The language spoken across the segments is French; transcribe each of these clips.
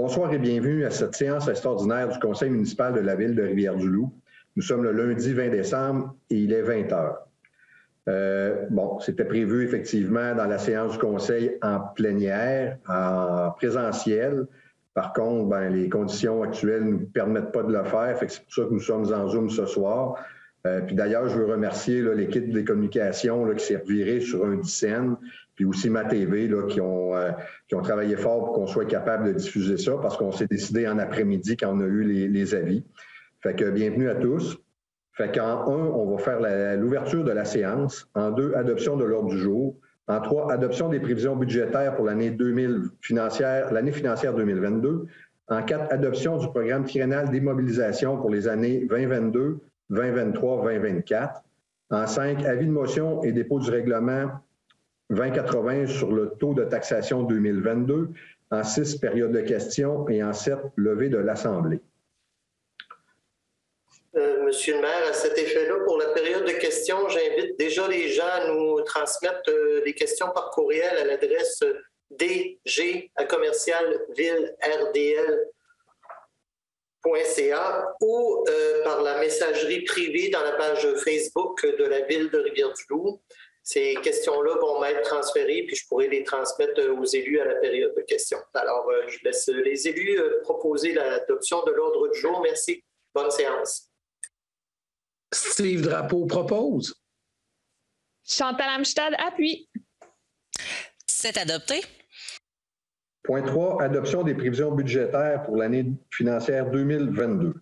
Bonsoir et bienvenue à cette séance extraordinaire du Conseil municipal de la Ville de Rivière-du-Loup. Nous sommes le lundi 20 décembre et il est 20 h. C'était prévu effectivement dans la séance du Conseil en plénière, en présentiel. Par contre, les conditions actuelles ne nous permettent pas de le faire. C'est pour ça que nous sommes en Zoom ce soir. Puis d'ailleurs, je veux remercier l'équipe des communications qui s'est revirée sur un Dicen, puis aussi ma TV qui ont travaillé fort pour qu'on soit capable de diffuser ça parce qu'on s'est décidé en après-midi quand on a eu les avis. Fait que bienvenue à tous. Fait qu'en 1, on va faire l'ouverture de la séance. En 2, adoption de l'ordre du jour. En 3, adoption des prévisions budgétaires pour l'année financière 2022. En 4, adoption du programme triennal d'immobilisation pour les années 2022, 2023, 2024. En 5, avis de motion et dépôt du règlement 2080 sur le taux de taxation 2022. En 6, période de questions. Et en 7, levée de l'Assemblée. Monsieur le maire, à cet effet-là, pour la période de questions, j'invite déjà les gens à nous transmettre des questions par courriel à l'adresse dg@villedr.ca ou par la messagerie privée dans la page Facebook de la Ville de Rivière-du-Loup. Ces questions-là vont m'être transférées, puis je pourrai les transmettre aux élus à la période de questions. Alors, je laisse les élus proposer l'adoption de l'ordre du jour. Merci. Bonne séance. Steve Drapeau propose. Chantal Amstad appuie. C'est adopté. Point 3, adoption des prévisions budgétaires pour l'année financière 2022.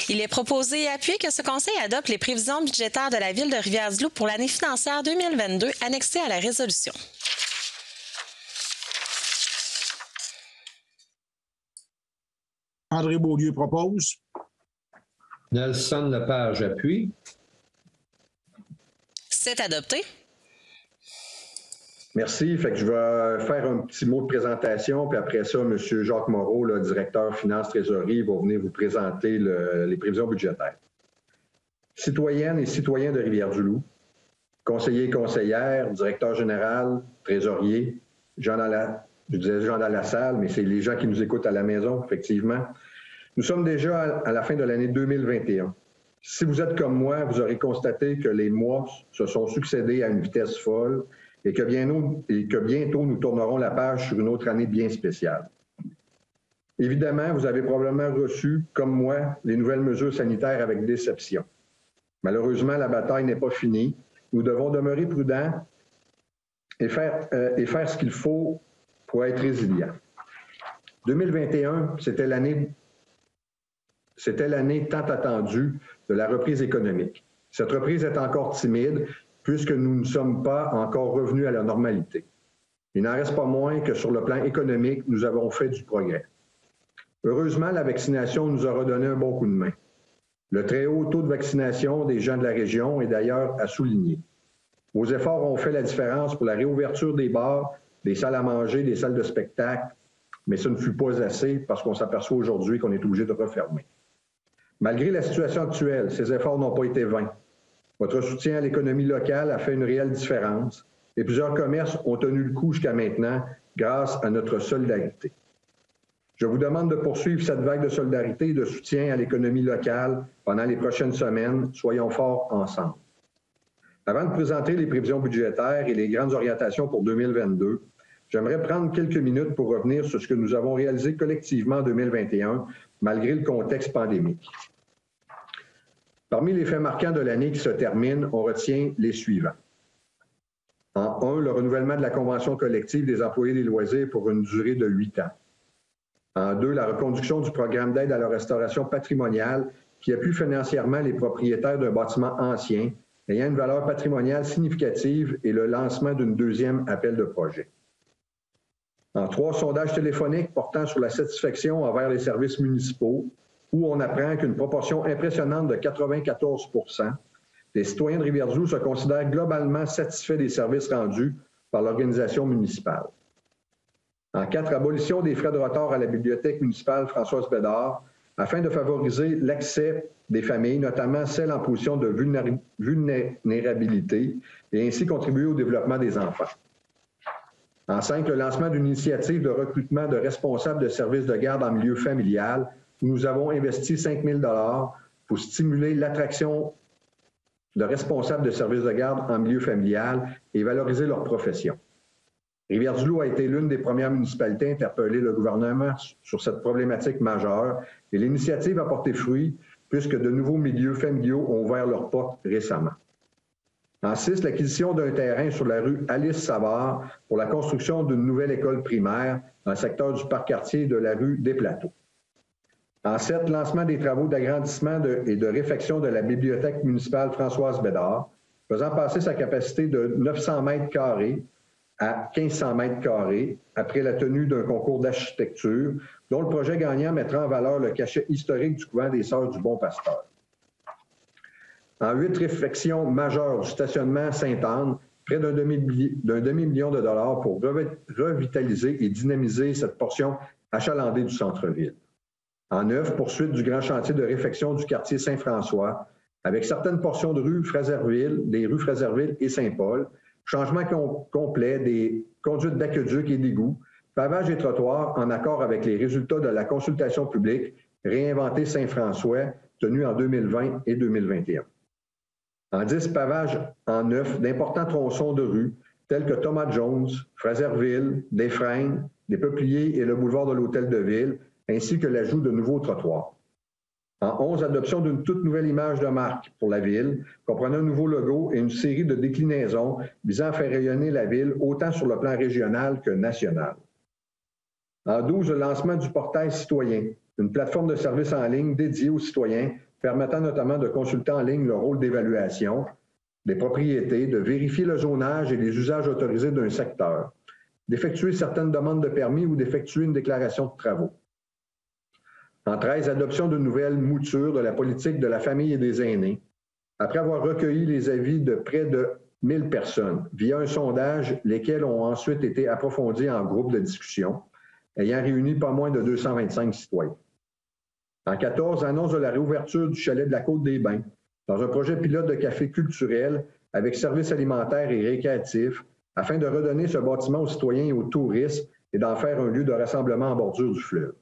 Il est proposé et appuyé que ce Conseil adopte les prévisions budgétaires de la Ville de Rivière-du-Loup pour l'année financière 2022 annexées à la résolution. André Beaulieu propose. Nelson Lepage appuie. C'est adopté. Merci. Fait que je vais faire un petit mot de présentation, puis après ça, M. Jacques Moreau, le directeur finance-trésorerie, va venir vous présenter les prévisions budgétaires. Citoyennes et citoyens de Rivière-du-Loup, conseillers et conseillères, directeur général, trésorier, je disais gens dans la salle, mais c'est les gens qui nous écoutent à la maison, effectivement. Nous sommes déjà à la fin de l'année 2021. Si vous êtes comme moi, vous aurez constaté que les mois se sont succédés à une vitesse folle et que bientôt nous tournerons la page sur une autre année bien spéciale. Évidemment, vous avez probablement reçu, comme moi, les nouvelles mesures sanitaires avec déception. Malheureusement, la bataille n'est pas finie. Nous devons demeurer prudents et faire ce qu'il faut pour être résilients. 2021, c'était l'année tant attendue de la reprise économique. Cette reprise est encore timide puisque nous ne sommes pas encore revenus à la normalité. Il n'en reste pas moins que sur le plan économique, nous avons fait du progrès. Heureusement, la vaccination nous a redonné un bon coup de main. Le très haut taux de vaccination des gens de la région est d'ailleurs à souligner. Vos efforts ont fait la différence pour la réouverture des bars, des salles à manger, des salles de spectacle, mais ce ne fut pas assez parce qu'on s'aperçoit aujourd'hui qu'on est obligé de refermer. Malgré la situation actuelle, ces efforts n'ont pas été vains. Votre soutien à l'économie locale a fait une réelle différence et plusieurs commerces ont tenu le coup jusqu'à maintenant grâce à notre solidarité. Je vous demande de poursuivre cette vague de solidarité et de soutien à l'économie locale pendant les prochaines semaines. Soyons forts ensemble. Avant de présenter les prévisions budgétaires et les grandes orientations pour 2022, j'aimerais prendre quelques minutes pour revenir sur ce que nous avons réalisé collectivement en 2021, malgré le contexte pandémique. Parmi les faits marquants de l'année qui se termine, on retient les suivants. En 1, le renouvellement de la convention collective des employés des loisirs pour une durée de 8 ans. En 2, la reconduction du programme d'aide à la restauration patrimoniale qui appuie financièrement les propriétaires d'un bâtiment ancien ayant une valeur patrimoniale significative et le lancement d'une deuxième appel de projet. En 3, sondage téléphonique portant sur la satisfaction envers les services municipaux, où on apprend qu'une proportion impressionnante de 94 % des citoyens de Rivière-du-Loup se considèrent globalement satisfaits des services rendus par l'organisation municipale. En 4, abolition des frais de retard à la bibliothèque municipale Françoise Bédard, afin de favoriser l'accès des familles, notamment celles en position de vulnérabilité, et ainsi contribuer au développement des enfants. En 5, le lancement d'une initiative de recrutement de responsables de services de garde en milieu familial, où nous avons investi 5 000 $ pour stimuler l'attraction de responsables de services de garde en milieu familial et valoriser leur profession. Rivière-du-Loup a été l'une des premières municipalités à interpeller le gouvernement sur cette problématique majeure et l'initiative a porté fruit puisque de nouveaux milieux familiaux ont ouvert leurs portes récemment. En 6, l'acquisition d'un terrain sur la rue Alice-Savard pour la construction d'une nouvelle école primaire dans le secteur du parc-quartier de la rue des Plateaux. En 7, lancement des travaux d'agrandissement et de réfection de la bibliothèque municipale Françoise Bédard, faisant passer sa capacité de 900 mètres carrés à 1500 mètres carrés après la tenue d'un concours d'architecture, dont le projet gagnant mettra en valeur le cachet historique du couvent des Sœurs du Bon-Pasteur. En 8, réfection majeure du stationnement Sainte-Anne, près d'un demi-million de dollars pour revitaliser et dynamiser cette portion achalandée du centre-ville. En 9, poursuite du grand chantier de réfection du quartier Saint-François, avec certaines portions de rue Fraserville, des rues Fraserville et Saint-Paul, changement complet des conduites d'aqueduc et d'égouts, pavage et trottoirs en accord avec les résultats de la consultation publique Réinventer Saint-François, tenue en 2020 et 2021. En 10, pavage en 9 d'importants tronçons de rue, tels que Thomas Jones, Fraserville, des Freins, des Peupliers et le boulevard de l'Hôtel de Ville, ainsi que l'ajout de nouveaux trottoirs. En 11, adoption d'une toute nouvelle image de marque pour la ville, comprenant un nouveau logo et une série de déclinaisons visant à faire rayonner la ville autant sur le plan régional que national. En 12, le lancement du portail citoyen, une plateforme de services en ligne dédiée aux citoyens, permettant notamment de consulter en ligne le rôle d'évaluation des propriétés, de vérifier le zonage et les usages autorisés d'un secteur, d'effectuer certaines demandes de permis ou d'effectuer une déclaration de travaux. En 13, adoption d'une nouvelle mouture de la politique de la famille et des aînés, après avoir recueilli les avis de près de 1000 personnes via un sondage, lesquels ont ensuite été approfondis en groupe de discussion, ayant réuni pas moins de 225 citoyens. En 14, annonce de la réouverture du chalet de la Côte-des-Bains dans un projet pilote de café culturel avec services alimentaires et récréatifs afin de redonner ce bâtiment aux citoyens et aux touristes et d'en faire un lieu de rassemblement en bordure du fleuve.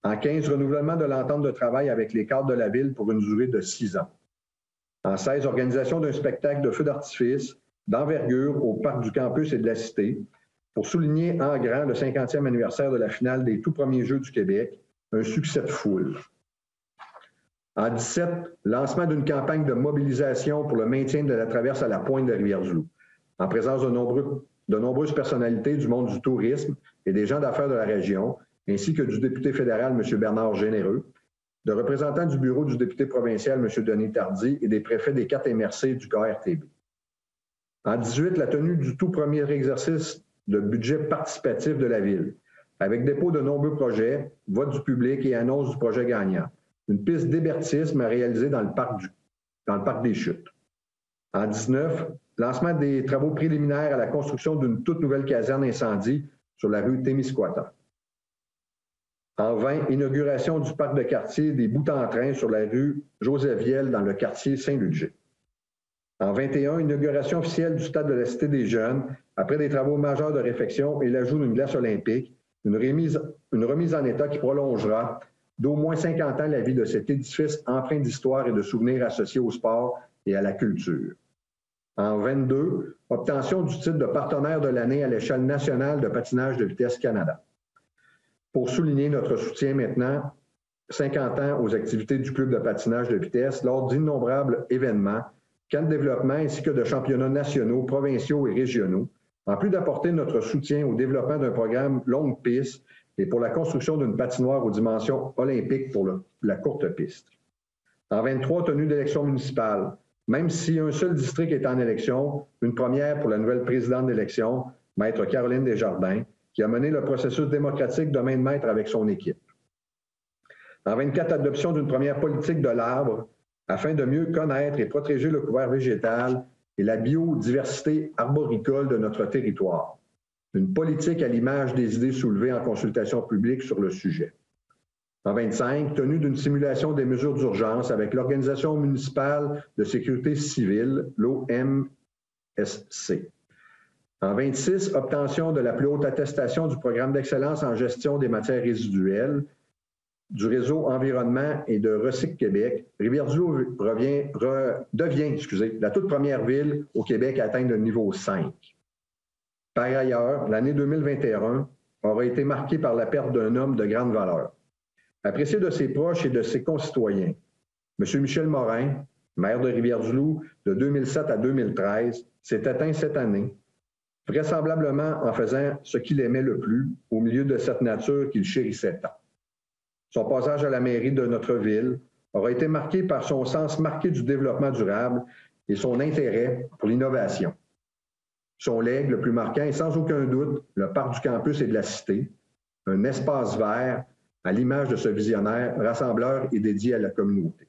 En 15, renouvellement de l'entente de travail avec les cadres de la ville pour une durée de 6 ans. En 16, organisation d'un spectacle de feux d'artifice d'envergure au parc du campus et de la Cité pour souligner en grand le 50e anniversaire de la finale des tout premiers Jeux du Québec, un succès de foule. En 17, lancement d'une campagne de mobilisation pour le maintien de la traverse à la pointe de Rivière-du-Loup, en présence de nombreuses personnalités du monde du tourisme et des gens d'affaires de la région, ainsi que du député fédéral, M. Bernard Généreux, de représentants du bureau du député provincial, M. Denis Tardy, et des préfets des 4 MRC du KRTB. En 18, la tenue du tout premier exercice de budget participatif de la Ville, avec dépôt de nombreux projets, vote du public et annonce du projet gagnant. Une piste d'hébertisme à réaliser dans le parc des Chutes. En 19, lancement des travaux préliminaires à la construction d'une toute nouvelle caserne incendie sur la rue Témiscouata. En 20, inauguration du parc de quartier des Bouts-en-Train sur la rue Joseph-Viel dans le quartier Saint-Ludger. En 21, inauguration officielle du stade de la Cité des Jeunes après des travaux majeurs de réfection et l'ajout d'une glace olympique, une remise en état qui prolongera d'au moins 50 ans la vie de cet édifice empreint d'histoire et de souvenirs associés au sport et à la culture. En 22, obtention du titre de partenaire de l'année à l'échelle nationale de patinage de vitesse Canada. Pour souligner notre soutien maintenant, 50 ans aux activités du club de patinage de vitesse lors d'innombrables événements, camps de développement ainsi que de championnats nationaux, provinciaux et régionaux, en plus d'apporter notre soutien au développement d'un programme longue piste et pour la construction d'une patinoire aux dimensions olympiques pour la courte piste. En 23, tenue d'élections municipales. Même si un seul district est en élection, une première pour la nouvelle présidente d'élection, Maître Caroline Desjardins, qui a mené le processus démocratique de main de maître avec son équipe. En 24, adoption d'une première politique de l'arbre afin de mieux connaître et protéger le couvert végétal et la biodiversité arboricole de notre territoire. Une politique à l'image des idées soulevées en consultation publique sur le sujet. En 25, tenue d'une simulation des mesures d'urgence avec l'Organisation municipale de sécurité civile, l'OMSC. En 26, obtention de la plus haute attestation du programme d'excellence en gestion des matières résiduelles du réseau Environnement et de Recyc Québec. Rivière-du-Loup devient la toute première ville au Québec à atteindre le niveau 5. Par ailleurs, l'année 2021 aura été marquée par la perte d'un homme de grande valeur. Apprécié de ses proches et de ses concitoyens, M. Michel Morin, maire de Rivière-du-Loup de 2007 à 2013, s'est éteint cette année, vraisemblablement en faisant ce qu'il aimait le plus au milieu de cette nature qu'il chérissait tant. Son passage à la mairie de notre ville aura été marqué par son sens marqué du développement durable et son intérêt pour l'innovation. Son legs le plus marquant est sans aucun doute le parc du campus et de la cité, un espace vert à l'image de ce visionnaire rassembleur et dédié à la communauté.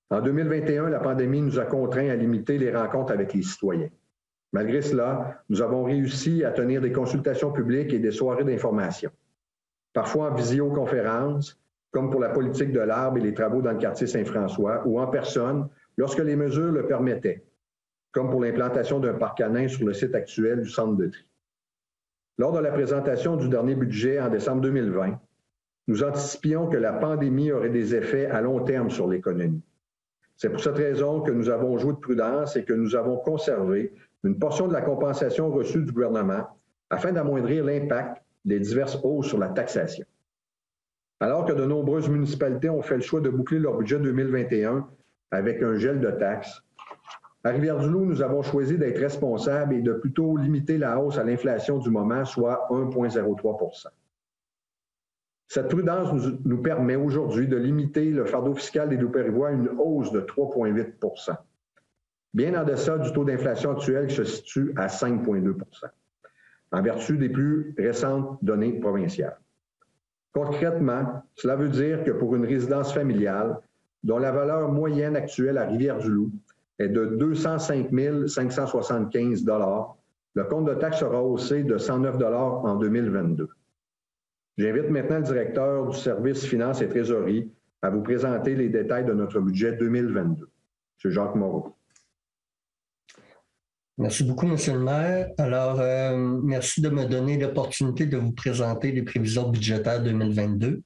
En 2021, la pandémie nous a contraints à limiter les rencontres avec les citoyens. Malgré cela, nous avons réussi à tenir des consultations publiques et des soirées d'information, parfois en visioconférence, comme pour la politique de l'arbre et les travaux dans le quartier Saint-François, ou en personne, lorsque les mesures le permettaient, comme pour l'implantation d'un parc canin sur le site actuel du centre de tri. Lors de la présentation du dernier budget en décembre 2020, nous anticipions que la pandémie aurait des effets à long terme sur l'économie. C'est pour cette raison que nous avons joué de prudence et que nous avons conservé une portion de la compensation reçue du gouvernement afin d'amoindrir l'impact des diverses hausses sur la taxation. Alors que de nombreuses municipalités ont fait le choix de boucler leur budget 2021 avec un gel de taxes, à Rivière-du-Loup, nous avons choisi d'être responsables et de plutôt limiter la hausse à l'inflation du moment, soit 1,03 %. Cette prudence nous permet aujourd'hui de limiter le fardeau fiscal des Loups-Périgois à une hausse de 3,8 %, bien en deçà du taux d'inflation actuel qui se situe à 5,2 %, en vertu des plus récentes données provinciales. Concrètement, cela veut dire que pour une résidence familiale, dont la valeur moyenne actuelle à Rivière-du-Loup est de 205 575 $, le compte de taxe sera haussé de 109 $ en 2022. J'invite maintenant le directeur du service Finances et Trésorerie à vous présenter les détails de notre budget 2022. M. Jacques Moreau. Merci beaucoup, M. le maire. Alors, merci de me donner l'opportunité de vous présenter les prévisions budgétaires 2022.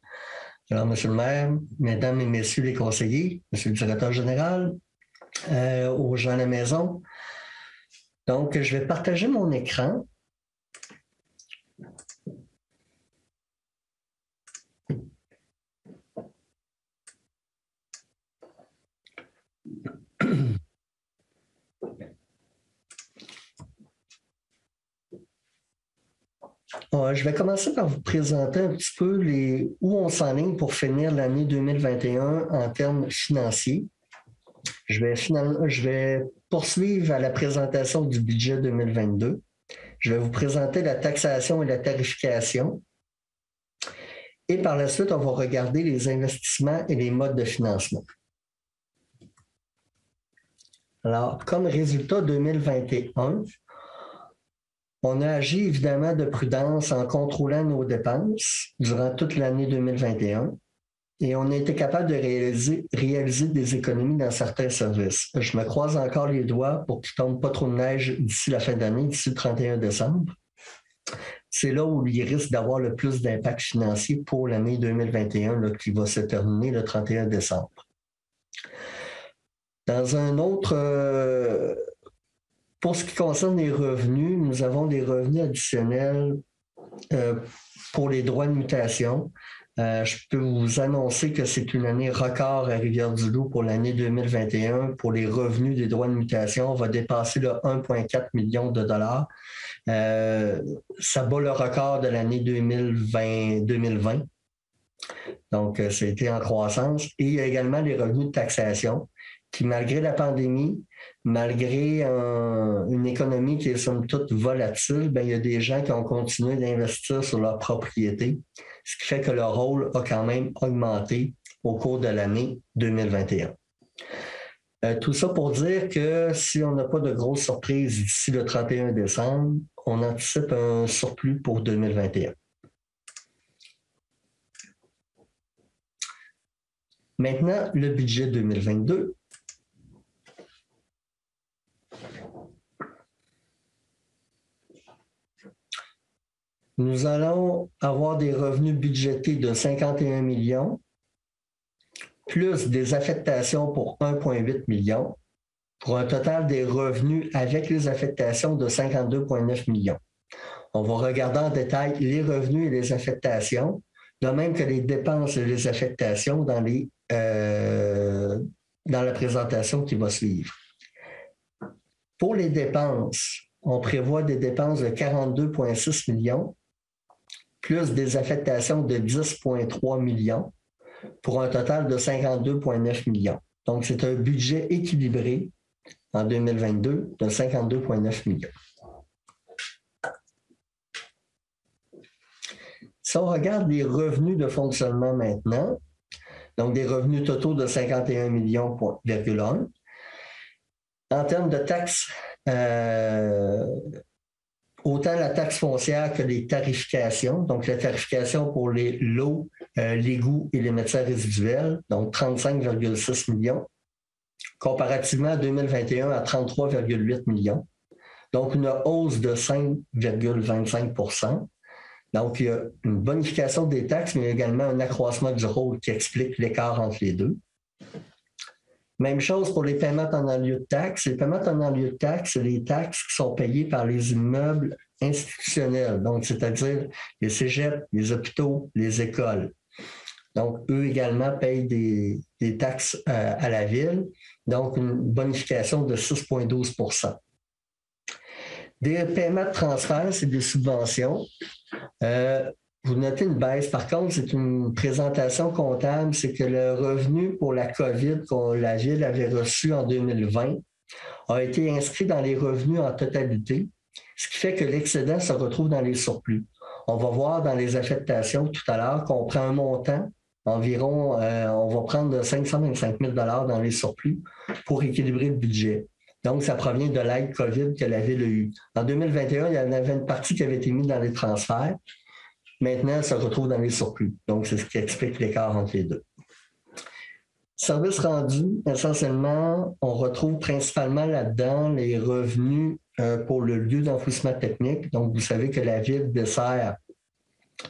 Alors, M. le maire, Mesdames et Messieurs les conseillers, M. le directeur général, aux gens à la maison. Donc, je vais partager mon écran. Je vais commencer par vous présenter un petit peu où on s'enligne pour finir l'année 2021 en termes financiers. Je vais poursuivre à la présentation du budget 2022. Je vais vous présenter la taxation et la tarification. Et par la suite, on va regarder les investissements et les modes de financement. Alors, comme résultat 2021, on a agi évidemment de prudence en contrôlant nos dépenses durant toute l'année 2021 et on a été capable de réaliser des économies dans certains services. Je me croise encore les doigts pour qu'il ne tombe pas trop de neige d'ici la fin d'année, d'ici le 31 décembre. C'est là où il risque d'avoir le plus d'impact financier pour l'année 2021 là, qui va se terminer le 31 décembre. Dans un autre... pour ce qui concerne les revenus, nous avons des revenus additionnels pour les droits de mutation. Je peux vous annoncer que c'est une année record à Rivière-du-Loup pour l'année 2021. Pour les revenus des droits de mutation, on va dépasser le 1,4 million de dollars. Ça bat le record de l'année 2020. Donc, c'était en croissance. Et il y a également les revenus de taxation qui, malgré la pandémie, malgré une économie qui est somme toute volatile, il y a des gens qui ont continué d'investir sur leur propriété, ce qui fait que leur rôle a quand même augmenté au cours de l'année 2021. Tout ça pour dire que si on n'a pas de grosses surprises d'ici le 31 décembre, on anticipe un surplus pour 2021. Maintenant, le budget 2022. nous allons avoir des revenus budgétés de 51 millions, plus des affectations pour 1,8 million, pour un total des revenus avec les affectations de 52,9 millions. On va regarder en détail les revenus et les affectations, de même que les dépenses et les affectations dans la présentation qui va suivre. Pour les dépenses, on prévoit des dépenses de 42,6 millions, plus des affectations de 10,3 millions, pour un total de 52,9 millions. Donc, c'est un budget équilibré en 2022 de 52,9 millions. Si on regarde les revenus de fonctionnement maintenant, donc des revenus totaux de 51 millions, en termes de taxes, autant la taxe foncière que les tarifications, donc la tarification pour les lots, l'égouts et les matières résiduelles, donc 35,6 millions, comparativement à 2021 à 33,8 millions, donc une hausse de 5,25 %. Donc, il y a une bonification des taxes, mais également un accroissement du rôle qui explique l'écart entre les deux. Même chose pour les paiements en lieu de taxes. Les paiements en lieu de taxes, c'est les taxes qui sont payées par les immeubles institutionnels, donc c'est-à-dire les cégeps, les hôpitaux, les écoles. Donc, eux également payent des taxes à la ville, donc une bonification de 6,12 %. Des paiements de transfert, c'est des subventions. Vous notez une baisse. Par contre, c'est une présentation comptable, c'est que le revenu pour la COVID que la Ville avait reçu en 2020 a été inscrit dans les revenus en totalité, ce qui fait que l'excédent se retrouve dans les surplus. On va voir dans les affectations tout à l'heure qu'on prend un montant, environ, on va prendre 525 000 $ dans les surplus pour équilibrer le budget. Donc, ça provient de l'aide COVID que la Ville a eue. En 2021, il y en avait une partie qui avait été mise dans les transferts. Maintenant, ça se retrouve dans les surplus. Donc, c'est ce qui explique l'écart entre les deux. Services rendus, essentiellement, on retrouve principalement là-dedans les revenus pour le lieu d'enfouissement technique. Donc, vous savez que la Ville dessert,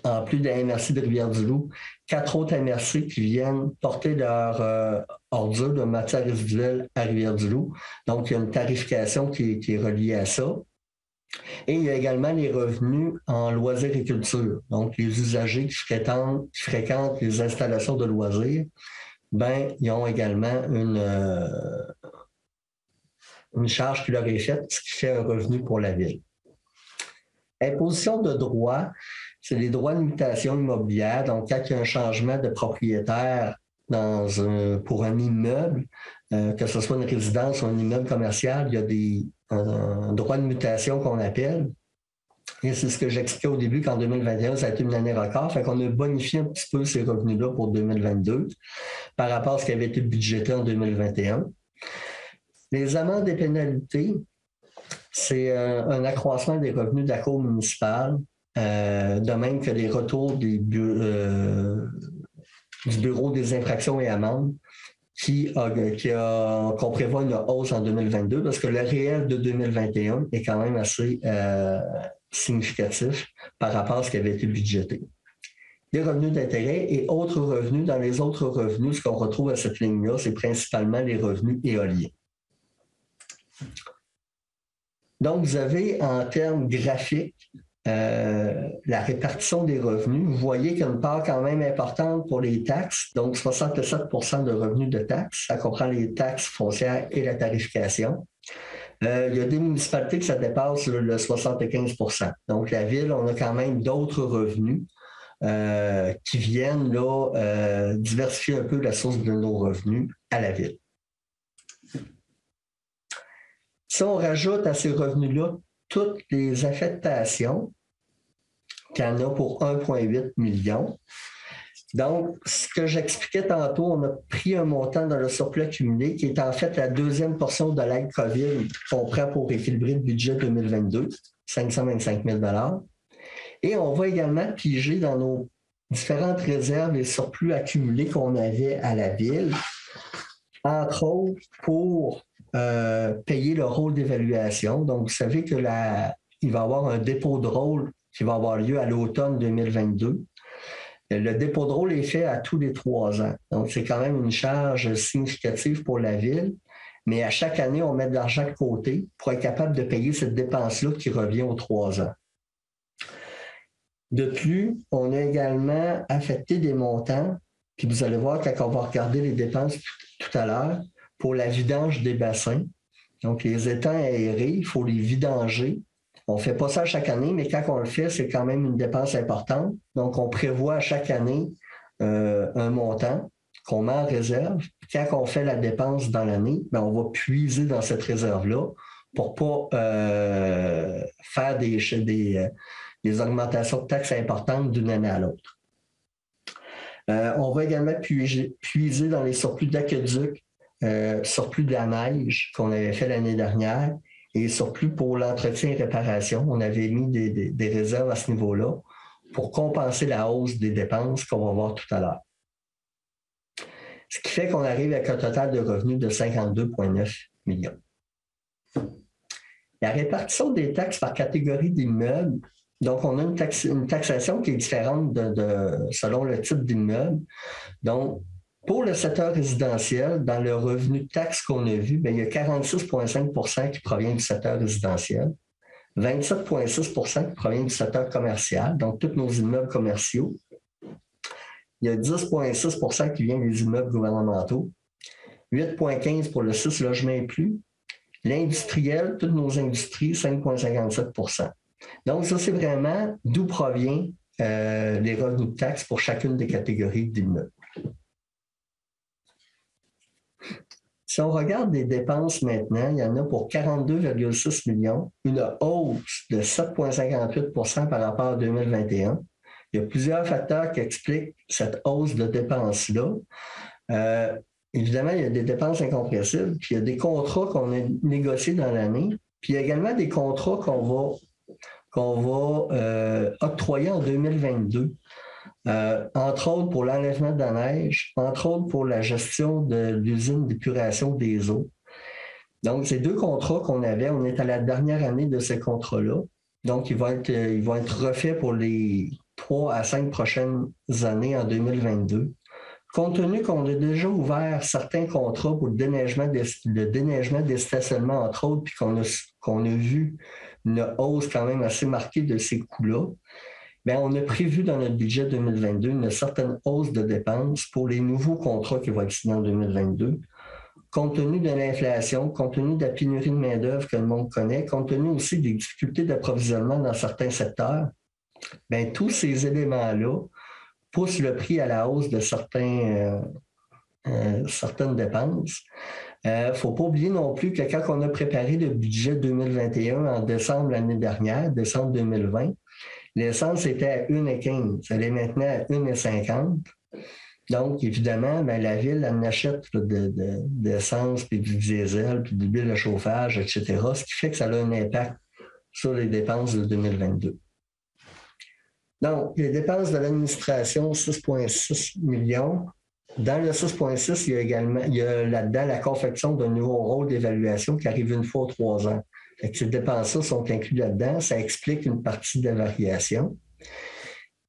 en plus de la MRC de Rivière-du-Loup, 4 autres MRC qui viennent porter leur ordures de matières résiduelles à Rivière-du-Loup. Donc, il y a une tarification qui est reliée à ça. Et il y a également les revenus en loisirs et culture. Donc, les usagers qui fréquentent les installations de loisirs, ils ont également une charge qui leur est faite, ce qui fait un revenu pour la Ville. Imposition de droit, c'est les droits de mutation immobilière. Donc, quand il y a un changement de propriétaire pour un immeuble, que ce soit une résidence ou un immeuble commercial, il y a un droit de mutation qu'on appelle. Et c'est ce que j'expliquais au début qu'en 2021, ça a été une année record. Fait qu'on a bonifié un petit peu ces revenus-là pour 2022 par rapport à ce qui avait été budgété en 2021. Les amendes et pénalités, c'est un accroissement des revenus de la Cour municipale, de même que les retours du Bureau des infractions et amendes, qu'on prévoit une hausse en 2022 parce que le réel de 2021 est quand même assez significatif par rapport à ce qui avait été budgété. Les revenus d'intérêt et autres revenus. Dans les autres revenus, ce qu'on retrouve à cette ligne-là, c'est principalement les revenus éoliens. Donc, vous avez en termes graphiques la répartition des revenus. Vous voyez qu'il y a une part quand même importante pour les taxes, donc 67 % de revenus de taxes. Ça comprend les taxes foncières et la tarification. Il y a des municipalités que ça dépasse le 75 %. Donc, la Ville, on a quand même d'autres revenus qui viennent là, diversifier un peu la source de nos revenus à la Ville. Si on rajoute à ces revenus-là toutes les affectations, qu'il y en a pour 1,8 million. Donc, ce que j'expliquais tantôt, on a pris un montant dans le surplus accumulé qui est en fait la deuxième portion de l'aide COVID qu'on prend pour équilibrer le budget 2022, 525 000 $. Et on va également piger dans nos différentes réserves et surplus accumulés qu'on avait à la Ville, entre autres pour payer le rôle d'évaluation. Donc, vous savez que il va y avoir un dépôt de rôle qui va avoir lieu à l'automne 2022. Le dépôt de rôle est fait à tous les 3 ans. Donc, c'est quand même une charge significative pour la Ville. Mais à chaque année, on met de l'argent de côté pour être capable de payer cette dépense-là qui revient aux 3 ans. De plus, on a également affecté des montants, puis vous allez voir quand on va regarder les dépenses tout à l'heure, pour la vidange des bassins. Donc, les étangs aérés, il faut les vidanger. On ne fait pas ça chaque année, mais quand on le fait, c'est quand même une dépense importante. Donc, on prévoit chaque année un montant qu'on met en réserve. Quand on fait la dépense dans l'année, bien, on va puiser dans cette réserve-là pour ne pas faire des augmentations de taxes importantes d'une année à l'autre. On va également puiser dans les surplus d'aqueduc, surplus de la neige qu'on avait fait l'année dernière et surplus pour l'entretien et réparation. On avait mis des réserves à ce niveau-là pour compenser la hausse des dépenses qu'on va voir tout à l'heure. Ce qui fait qu'on arrive avec un total de revenus de 52,9 millions. La répartition des taxes par catégorie d'immeubles, donc on a une taxation qui est différente selon le type d'immeuble. Donc, pour le secteur résidentiel, dans le revenu de taxe qu'on a vu, bien, il y a 46,5 qui provient du secteur résidentiel, 27,6 qui provient du secteur commercial, donc tous nos immeubles commerciaux. Il y a 10,6 qui vient des immeubles gouvernementaux, 8,15 pour le 6 logements et plus. L'industriel, toutes nos industries, 5,57 Donc, ça, c'est vraiment d'où provient les revenus de taxes pour chacune des catégories d'immeubles. Si on regarde les dépenses maintenant, il y en a pour 42,6 millions, une hausse de 7,58 par rapport à 2021. Il y a plusieurs facteurs qui expliquent cette hausse de dépenses-là. Évidemment, il y a des dépenses incompressibles, puis il y a des contrats qu'on a négociés dans l'année, puis il y a également des contrats qu'on va octroyer en 2022. Entre autres pour l'enlèvement de la neige, entre autres pour la gestion de l'usine d'épuration des eaux. Donc, ces 2 contrats qu'on avait, on est à la dernière année de ces contrats-là. Donc, ils vont être refaits pour les 3 à 5 prochaines années en 2022. Compte tenu qu'on a déjà ouvert certains contrats pour le déneigement des stationnements, entre autres, puis qu'on a vu une hausse quand même assez marquée de ces coûts-là, bien, on a prévu dans notre budget 2022 une certaine hausse de dépenses pour les nouveaux contrats qui vont être signés en 2022. Compte tenu de l'inflation, compte tenu de la pénurie de main-d'œuvre que le monde connaît, compte tenu aussi des difficultés d'approvisionnement dans certains secteurs, bien, tous ces éléments-là poussent le prix à la hausse de certaines dépenses. Il ne faut pas oublier non plus que quand on a préparé le budget 2021 en décembre l'année dernière, décembre 2020, l'essence était à 1,15. Elle est maintenant à 1,50. Donc, évidemment, bien, la Ville en achète d'essence, puis du diesel, puis du l'huile de chauffage, etc., ce qui fait que ça a un impact sur les dépenses de 2022. Donc, les dépenses de l'administration, 6,6 millions. Dans le 6,6, il y a là-dedans la confection d'un nouveau rôle d'évaluation qui arrive une fois aux 3 ans. Ces dépenses-là sont incluses là-dedans. Ça explique une partie de la variation.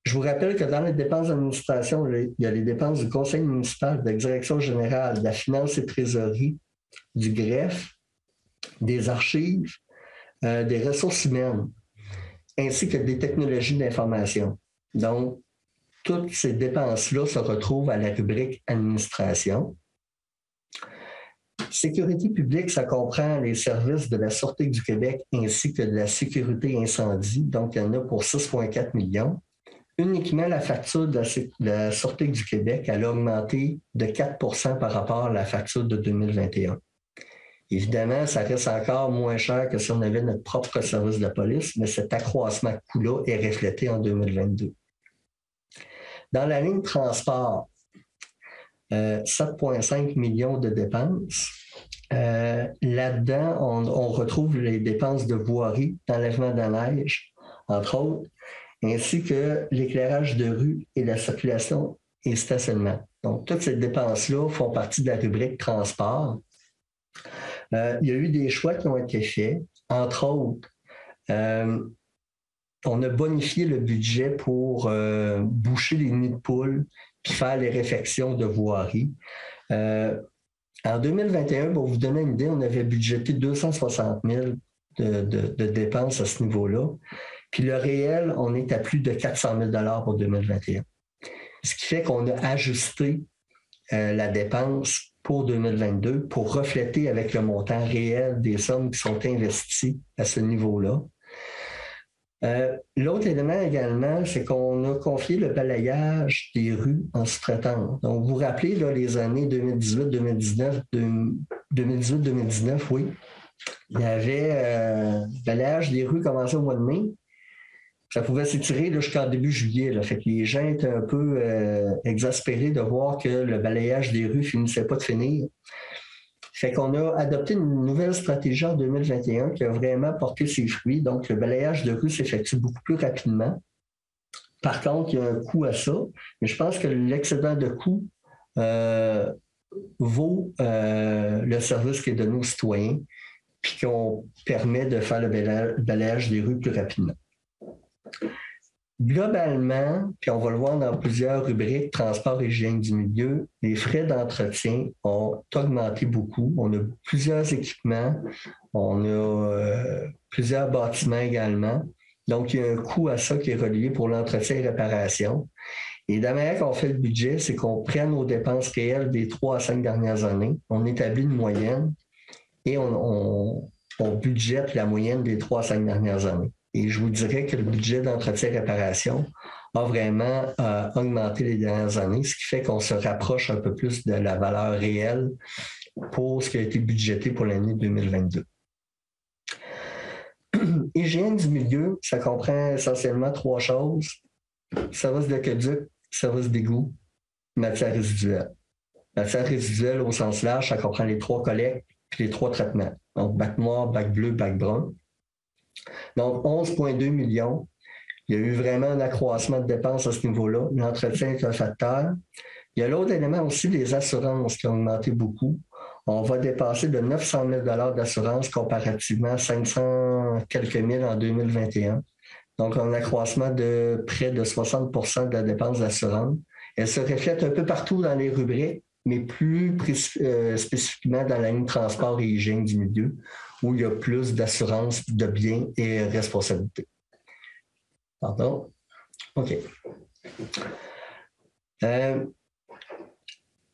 Je vous rappelle que dans les dépenses d'administration, il y a les dépenses du conseil municipal, de la direction générale, de la finance et trésorerie, du greffe, des archives, des ressources humaines, ainsi que des technologies d'information. Donc, toutes ces dépenses-là se retrouvent à la rubrique administration. Sécurité publique, ça comprend les services de la Sûreté du Québec ainsi que de la sécurité incendie. Donc, il y en a pour 6,4 millions. Uniquement la facture de la Sûreté du Québec, elle a augmenté de 4 par rapport à la facture de 2021. Évidemment, ça reste encore moins cher que si on avait notre propre service de police, mais cet accroissement de coût-là est reflété en 2022. Dans la ligne transport, 7,5 millions de dépenses. Là-dedans, on retrouve les dépenses de voirie, d'enlèvement de la neige, entre autres, ainsi que l'éclairage de rue et la circulation et stationnement. Donc, toutes ces dépenses-là font partie de la rubrique transport. Il y a eu des choix qui ont été faits, entre autres, on a bonifié le budget pour boucher les nids de poules puis faire les réfections de voirie. En 2021, pour vous donner une idée, on avait budgété 260 000 de dépenses à ce niveau-là. Puis le réel, on est à plus de 400 000 pour 2021. Ce qui fait qu'on a ajusté la dépense pour 2022 pour refléter avec le montant réel des sommes qui sont investies à ce niveau-là. L'autre élément également, c'est qu'on a confié le balayage des rues en sous-traitance. Donc, vous vous rappelez là, les années 2018-2019, oui, il y avait le balayage des rues commençait au mois de mai. Ça pouvait s'étirer jusqu'en début juillet. Là. Fait que les gens étaient un peu exaspérés de voir que le balayage des rues finissait pas de finir. Fait qu'on a adopté une nouvelle stratégie en 2021 qui a vraiment porté ses fruits. Donc, le balayage de rue s'effectue beaucoup plus rapidement. Par contre, il y a un coût à ça, mais je pense que l'excédent de coût vaut le service qui est donné aux citoyens, puis qu'on permet de faire le balayage des rues plus rapidement. Globalement, puis on va le voir dans plusieurs rubriques, transport et hygiène du milieu, les frais d'entretien ont augmenté beaucoup. On a plusieurs équipements, on a plusieurs bâtiments également. Donc, il y a un coût à ça qui est relié pour l'entretien et réparation. Et de la manière qu'on fait le budget, c'est qu'on prenne nos dépenses réelles des 3 à 5 dernières années, on établit une moyenne et on budgète la moyenne des 3 à 5 dernières années. Et je vous dirais que le budget d'entretien et réparation a vraiment augmenté les dernières années, ce qui fait qu'on se rapproche un peu plus de la valeur réelle pour ce qui a été budgété pour l'année 2022. Hygiène du milieu, ça comprend essentiellement 3 choses. Service d'aqueduc, service d'égout, matière résiduelle. Matière résiduelle au sens large, ça comprend les 3 collectes puis les 3 traitements. Donc, bac noir, bac bleu, bac brun. Donc, 11,2 millions. Il y a eu vraiment un accroissement de dépenses à ce niveau-là. L'entretien est un facteur. Il y a l'autre élément aussi, les assurances qui ont augmenté beaucoup. On va dépasser de 900 000 d'assurance comparativement à 500 quelques mille en 2021. Donc, un accroissement de près de 60 % de la dépense d'assurance. Elle se reflète un peu partout dans les rubriques, mais plus spécifiquement dans la ligne transport et hygiène du milieu, où il y a plus d'assurance de biens et responsabilités. Pardon? OK.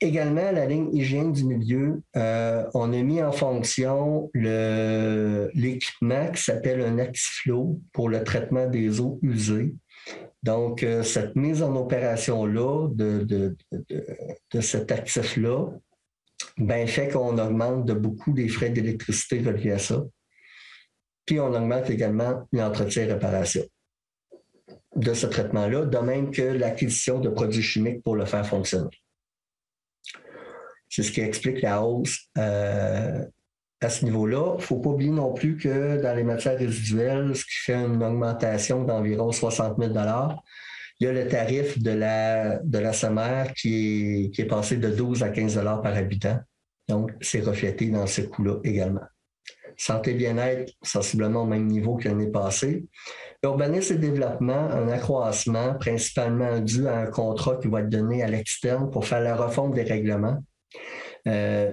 Également, la ligne hygiène du milieu, on a mis en fonction l'équipement qui s'appelle un Actiflow pour le traitement des eaux usées. Donc, cette mise en opération-là de cet actif-là, ben, fait qu'on augmente de beaucoup les frais d'électricité reliés à ça. Puis, on augmente également l'entretien et réparation de ce traitement-là, de même que l'acquisition de produits chimiques pour le faire fonctionner. C'est ce qui explique la hausse à ce niveau-là. Il ne faut pas oublier non plus que dans les matières résiduelles, ce qui fait une augmentation d'environ 60 000 $, il y a le tarif de la SEMER qui est passé de 12 à 15 $ par habitant. Donc, c'est reflété dans ce coût-là également. Santé et bien-être, sensiblement au même niveau que l'année passée. Urbanisme et développement, un accroissement principalement dû à un contrat qui va être donné à l'externe pour faire la refonte des règlements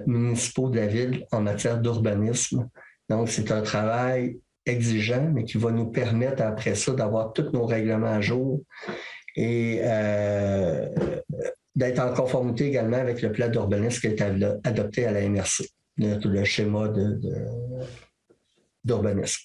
municipaux de la ville en matière d'urbanisme. Donc, c'est un travail exigeant, mais qui va nous permettre après ça d'avoir tous nos règlements à jour et d'être en conformité également avec le plan d'urbanisme qui a été adopté à la MRC, le schéma d'urbanisme.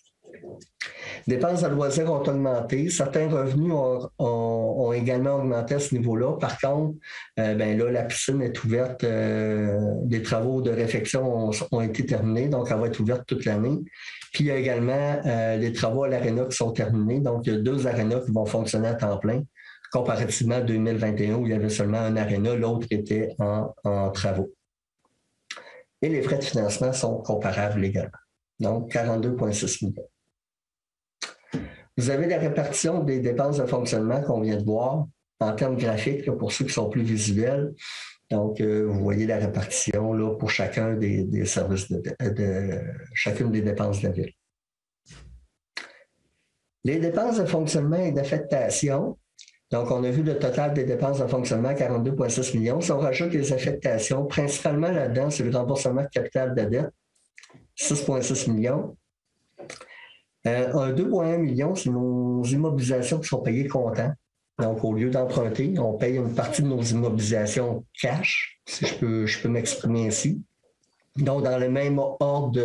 Dépenses de loisirs ont augmenté. Certains revenus ont également augmenté à ce niveau-là. Par contre, ben là, la piscine est ouverte. Les travaux de réfection ont été terminés, donc elle va être ouverte toute l'année. Puis il y a également les travaux à l'aréna qui sont terminés. Donc, il y a 2 arénas qui vont fonctionner à temps plein, comparativement à 2021 où il y avait seulement un aréna, l'autre était en travaux. Et les frais de financement sont comparables également. Donc, 42,6 millions. Vous avez la répartition des dépenses de fonctionnement qu'on vient de voir en termes graphiques, là, pour ceux qui sont plus visuels. Donc, vous voyez la répartition là, pour chacun des services chacune des dépenses de la ville. Les dépenses de fonctionnement et d'affectation. Donc, on a vu le total des dépenses de fonctionnement, 42,6 millions. Si on rajoute les affectations, principalement là-dedans, c'est le remboursement de capital de dette, 6,6 millions. Un 2,1 millions, c'est nos immobilisations qui sont payées comptant. Donc, au lieu d'emprunter, on paye une partie de nos immobilisations cash, si je peux m'exprimer ainsi. Donc, dans le même ordre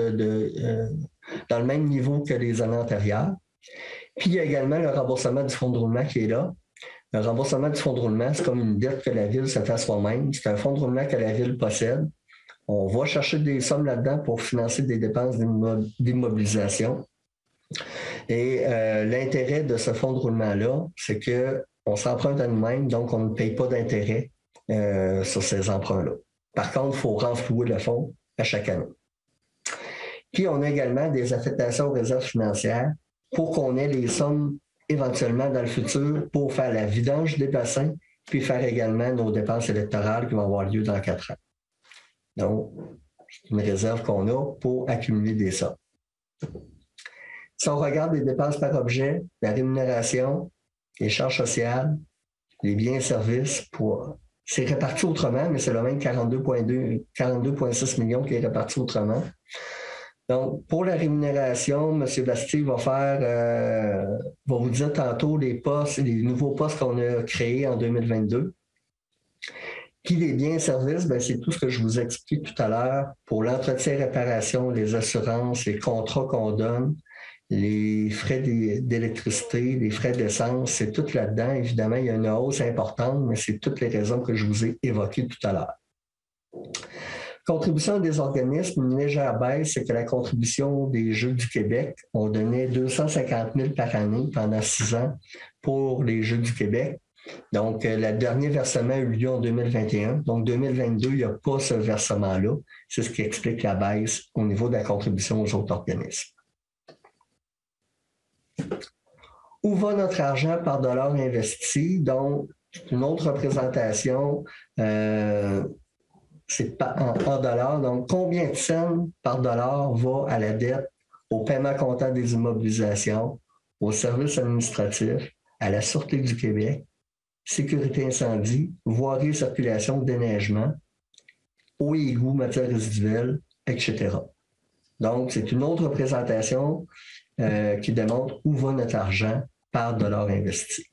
dans le même niveau que les années antérieures. Puis, il y a également le remboursement du fonds de roulement qui est là. Le remboursement du fonds de roulement, c'est comme une dette que la Ville se fait à soi-même. C'est un fonds de roulement que la Ville possède. On va chercher des sommes là-dedans pour financer des dépenses d'immobilisation. Et l'intérêt de ce fonds de roulement-là, c'est qu'on s'emprunte à nous-mêmes, donc on ne paye pas d'intérêt sur ces emprunts-là. Par contre, il faut renflouer le fonds à chaque année. Puis, on a également des affectations aux réserves financières pour qu'on ait les sommes éventuellement dans le futur pour faire la vidange des bassins, puis faire également nos dépenses électorales qui vont avoir lieu dans 4 ans. Donc, c'est une réserve qu'on a pour accumuler des sommes. Si on regarde les dépenses par objet, la rémunération, les charges sociales, les biens et services, c'est réparti autrement, mais c'est le même 42,6 millions qui est réparti autrement. Donc, pour la rémunération, M. Bastille va vous dire tantôt les nouveaux postes qu'on a créés en 2022. Puis les biens et services, c'est tout ce que je vous explique tout à l'heure pour l'entretien, réparation, les assurances, les contrats qu'on donne, les frais d'électricité, les frais d'essence, c'est tout là-dedans. Évidemment, il y a une hausse importante, mais c'est toutes les raisons que je vous ai évoquées tout à l'heure. Contribution des organismes, une légère baisse, c'est que la contribution des Jeux du Québec, on donnait 250 000 par année pendant 6 ans pour les Jeux du Québec. Donc, le dernier versement a eu lieu en 2021. Donc, 2022, il n'y a pas ce versement-là. C'est ce qui explique la baisse au niveau de la contribution aux autres organismes. Où va notre argent par dollar investi? Donc, une autre représentation, c'est en dollars. Donc, combien de cents par dollar va à la dette, au paiement comptant des immobilisations, aux services administratifs, à la Sûreté du Québec, sécurité incendie, voirie et circulation, déneigement, eau et égouts, matières résiduelles, etc. Donc, c'est une autre représentation qui démontre où va notre argent par dollar investi.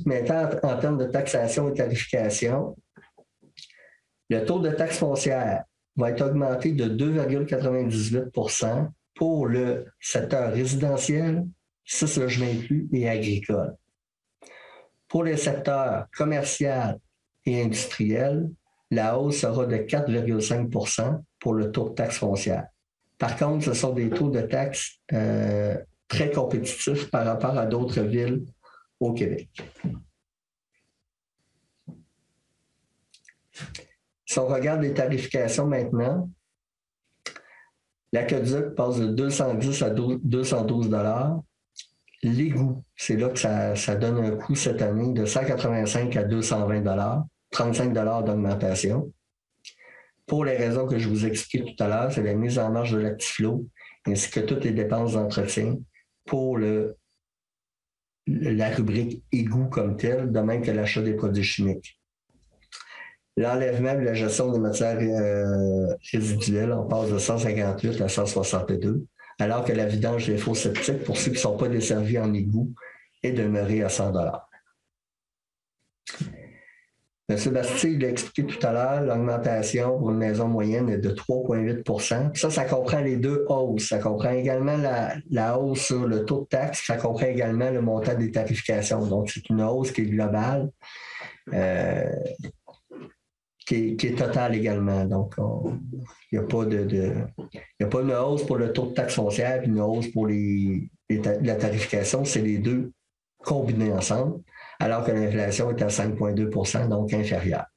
Maintenant, en termes de taxation et tarification, le taux de taxe foncière va être augmenté de 2,98 % pour le secteur résidentiel, 6 logements inclus et agricole. Pour les secteurs commercial et industriel, la hausse sera de 4,5 % pour le taux de taxe foncière. Par contre, ce sont des taux de taxe très compétitifs par rapport à d'autres villes au Québec. Si on regarde les tarifications maintenant, l'aqueduc passe de 210 à 212 $. L'égout, c'est là que ça donne un coût cette année de 185 à 220 $, 35 $ d'augmentation. Pour les raisons que je vous explique tout à l'heure, c'est la mise en marche de l'Actiflo ainsi que toutes les dépenses d'entretien pour la rubrique égout comme telle, de même que l'achat des produits chimiques. L'enlèvement et la gestion des matières résiduelles, on passe de 158 à 162, alors que la vidange des fosses septiques, pour ceux qui ne sont pas desservis en égout, est demeurée à 100 $. M. Bastille l'a expliqué tout à l'heure, l'augmentation pour une maison moyenne est de 3,8 %. Ça comprend les deux hausses. Ça comprend également la hausse sur le taux de taxe. Ça comprend également le montant des tarifications. Donc, c'est une hausse qui est globale, qui est totale également. Donc, il n'y a pas une hausse pour le taux de taxe foncière et une hausse pour la tarification. C'est les deux combinés ensemble, alors que l'inflation est à 5,2 %, donc inférieure.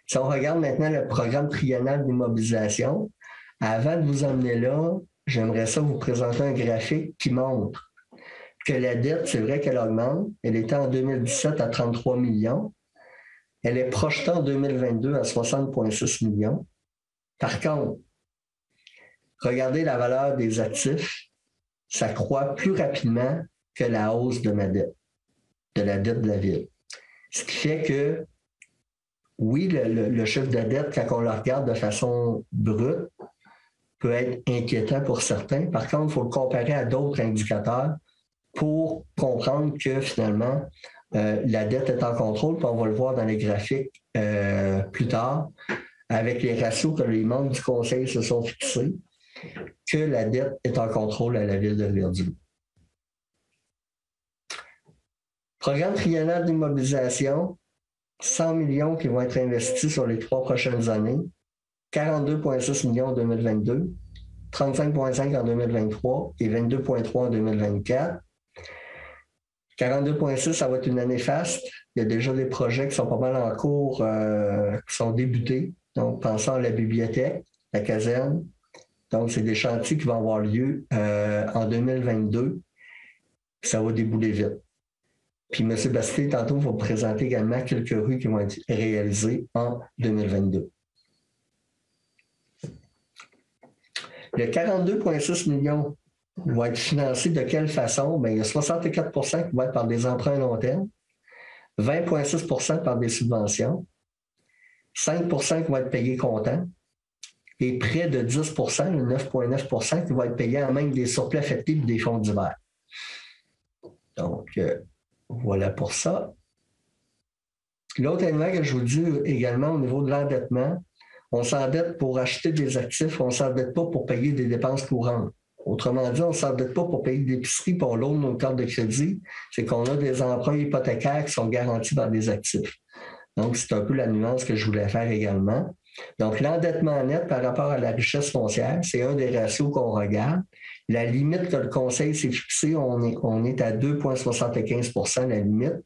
Si on regarde maintenant le programme triennal d'immobilisation, avant de vous emmener là, j'aimerais ça vous présenter un graphique qui montre que la dette, c'est vrai qu'elle augmente. Elle était en 2017 à 33 millions. Elle est projetée en 2022 à 60,6 millions. Par contre, regardez la valeur des actifs, ça croît plus rapidement que la hausse de ma dette, de la dette de la ville. Ce qui fait que, oui, le chiffre de dette, quand on le regarde de façon brute, peut être inquiétant pour certains. Par contre, il faut le comparer à d'autres indicateurs pour comprendre que finalement, la dette est en contrôle, puis on va le voir dans les graphiques plus tard, avec les ratios que les membres du Conseil se sont fixés, que la dette est en contrôle à la ville de Rivière-du-Loup. Programme triennal d'immobilisation, 100 millions qui vont être investis sur les 3 prochaines années, 42,6 millions en 2022, 35,5 en 2023 et 22,3 en 2024. 42,6, ça va être une année faste. Il y a déjà des projets qui sont pas mal en cours, qui sont débutés. Donc, pensons à la bibliothèque, la caserne. Donc, c'est des chantiers qui vont avoir lieu en 2022. Ça va débouler vite. Puis, M. Bastille, tantôt, va vous présenter également quelques rues qui vont être réalisées en 2022. Le 42,6 millions va être financé de quelle façon? Bien, il y a 64 qui vont être par des emprunts à long terme, 20,6 par des subventions, 5 qui vont être payés comptant et près de 10 le 9,9 qui vont être payés en même des surplus affectés et des fonds d'hiver. Donc, voilà pour ça. L'autre élément que je vous dis également au niveau de l'endettement, on s'endette pour acheter des actifs, on ne s'endette pas pour payer des dépenses courantes. Autrement dit, on ne s'endette pas pour payer des épiceries, pour l'autre nos cartes de crédit. C'est qu'on a des emprunts hypothécaires qui sont garantis par des actifs. Donc, c'est un peu la nuance que je voulais faire également. Donc, l'endettement net par rapport à la richesse foncière, c'est un des ratios qu'on regarde. La limite que le Conseil s'est fixée, on est à 2,75 la limite.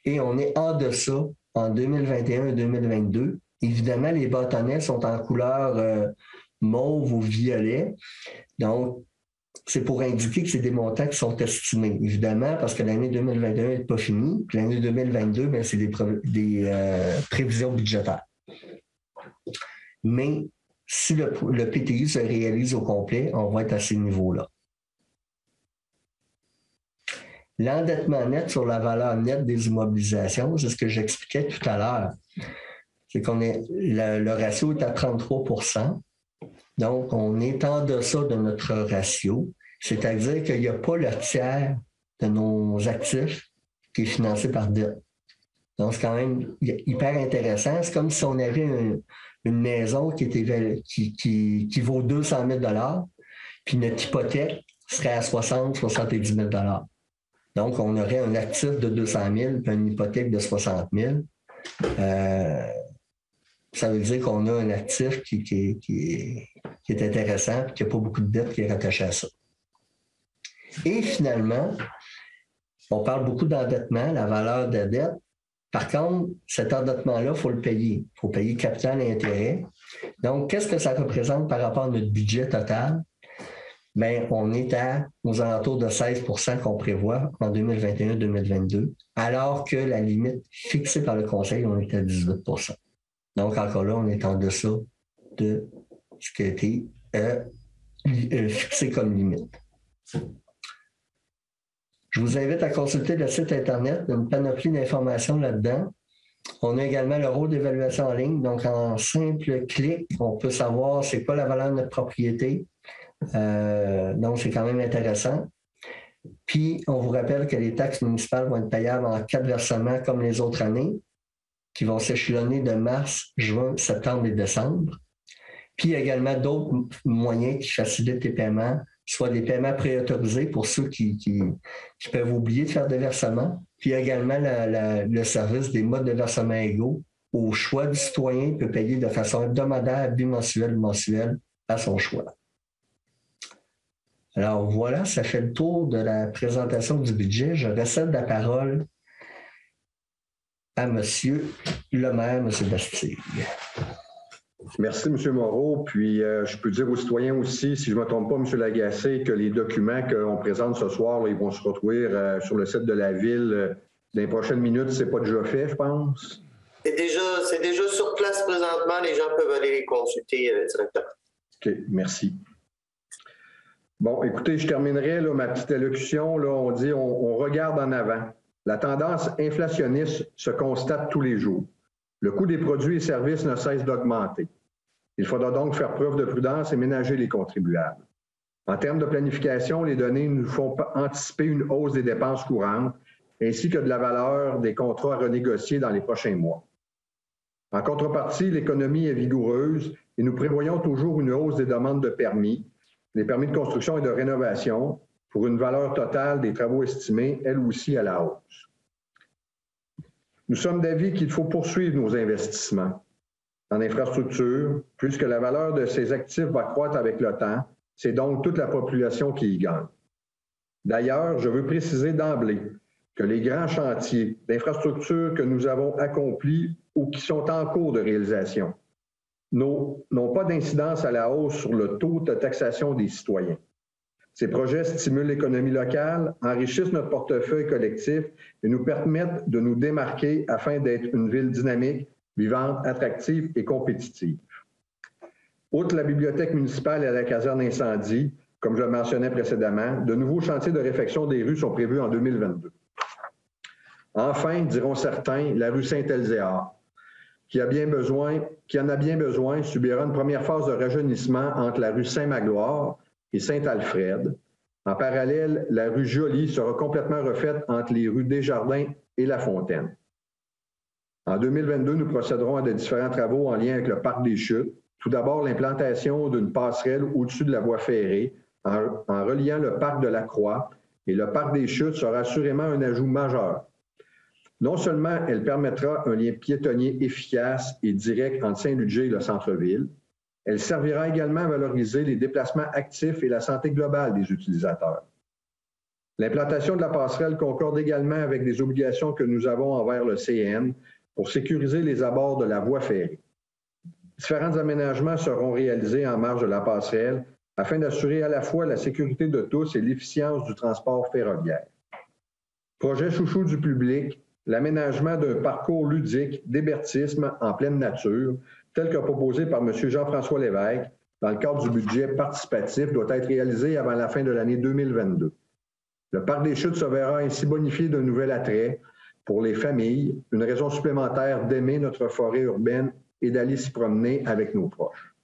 Et on est en deçà en 2021 et 2022. Évidemment, les bâtonnets sont en couleur mauve ou violet. Donc, c'est pour indiquer que c'est des montants qui sont estimés, évidemment, parce que l'année 2021 n'est pas finie. Puis l'année 2022, bien, c'est des prévisions budgétaires. Mais si le PTI se réalise au complet, on va être à ces niveaux-là. L'endettement net sur la valeur nette des immobilisations, c'est ce que j'expliquais tout à l'heure. C'est qu'on est le ratio est à 33 %. Donc, on est en deçà de notre ratio, c'est-à-dire qu'il n'y a pas le tiers de nos actifs qui est financé par dette. Donc, c'est quand même hyper intéressant. C'est comme si on avait une maison qui vaut 200 000 $, puis notre hypothèque serait à 70 000 $. Donc, on aurait un actif de 200 000 puis une hypothèque de 60 000. Ça veut dire qu'on a un actif qui est intéressant et qui n'a pas beaucoup de dettes qui est rattaché à ça. Et finalement, on parle beaucoup d'endettement, la valeur de la dette. Par contre, cet endettement-là, il faut le payer. Il faut payer capital et intérêt. Donc, qu'est-ce que ça représente par rapport à notre budget total? Bien, on est aux alentours de 16 % qu'on prévoit en 2021-2022, alors que la limite fixée par le Conseil, on est à 18 %. Donc, encore là, on est en dessous de ce qui a été fixé comme limite. Je vous invite à consulter le site Internet, il y a une panoplie d'informations là-dedans. On a également le rôle d'évaluation en ligne. Donc, en simple clic, on peut savoir c'est quoi la valeur de notre propriété. Donc, c'est quand même intéressant. Puis, on vous rappelle que les taxes municipales vont être payables en 4 versements comme les autres années, qui vont s'échelonner de mars, juin, septembre et décembre. Puis, il y a également d'autres moyens qui facilitent les paiements, soit des paiements préautorisés pour ceux qui peuvent oublier de faire des versements. Puis, il y a également le service des modes de versement égaux. Au choix du citoyen, il peut payer de façon hebdomadaire, bimensuelle, mensuelle, à son choix. Alors voilà, ça fait le tour de la présentation du budget. Je recède la parole à M. le maire, M. Bastille. Merci, M. Moreau. Puis, je peux dire aux citoyens aussi, si je ne me trompe pas, M. Lagacé, que les documents qu'on présente ce soir, là, ils vont se retrouver sur le site de la Ville. Dans les prochaines minutes, ce n'est pas déjà fait, je pense. C'est déjà sur place présentement. Les gens peuvent aller les consulter directement. OK, merci. Bon, écoutez, je terminerai là, ma petite allocution. Là, on dit on regarde en avant. La tendance inflationniste se constate tous les jours. Le coût des produits et services ne cesse d'augmenter. Il faudra donc faire preuve de prudence et ménager les contribuables. En termes de planification, les données nous font anticiper une hausse des dépenses courantes ainsi que de la valeur des contrats à renégocier dans les prochains mois. En contrepartie, l'économie est vigoureuse et nous prévoyons toujours une hausse des demandes de permis, les permis de construction et de rénovation, pour une valeur totale des travaux estimés, elle aussi, à la hausse. Nous sommes d'avis qu'il faut poursuivre nos investissements en infrastructure, puisque la valeur de ces actifs va croître avec le temps. C'est donc toute la population qui y gagne. D'ailleurs, je veux préciser d'emblée que les grands chantiers d'infrastructure que nous avons accomplis ou qui sont en cours de réalisation n'ont pas d'incidence à la hausse sur le taux de taxation des citoyens. Ces projets stimulent l'économie locale, enrichissent notre portefeuille collectif et nous permettent de nous démarquer afin d'être une ville dynamique, vivante, attractive et compétitive. Outre la bibliothèque municipale et la caserne incendie, comme je le mentionnais précédemment, de nouveaux chantiers de réfection des rues sont prévus en 2022. Enfin, diront certains, la rue Saint-Elzéar, qui en a bien besoin, subira une première phase de rajeunissement entre la rue Saint-Magloire et Saint-Alfred. En parallèle, la rue Joly sera complètement refaite entre les rues Desjardins et La Fontaine. En 2022, nous procéderons à de différents travaux en lien avec le parc des Chutes. Tout d'abord, l'implantation d'une passerelle au-dessus de la voie ferrée en reliant le parc de la Croix, et le parc des Chutes sera assurément un ajout majeur. Non seulement elle permettra un lien piétonnier efficace et direct entre Saint-Ludger et le centre-ville, elle servira également à valoriser les déplacements actifs et la santé globale des utilisateurs. L'implantation de la passerelle concorde également avec des obligations que nous avons envers le CN pour sécuriser les abords de la voie ferrée. Différents aménagements seront réalisés en marge de la passerelle afin d'assurer à la fois la sécurité de tous et l'efficience du transport ferroviaire. Projet chouchou du public, l'aménagement d'un parcours ludique d'hébertisme en pleine nature, tel que proposé par M. Jean-François Lévesque, dans le cadre du budget participatif, doit être réalisé avant la fin de l'année 2022. Le parc des Chutes se verra ainsi bonifié d'un nouvel attrait pour les familles, une raison supplémentaire d'aimer notre forêt urbaine et d'aller s'y promener avec nos proches.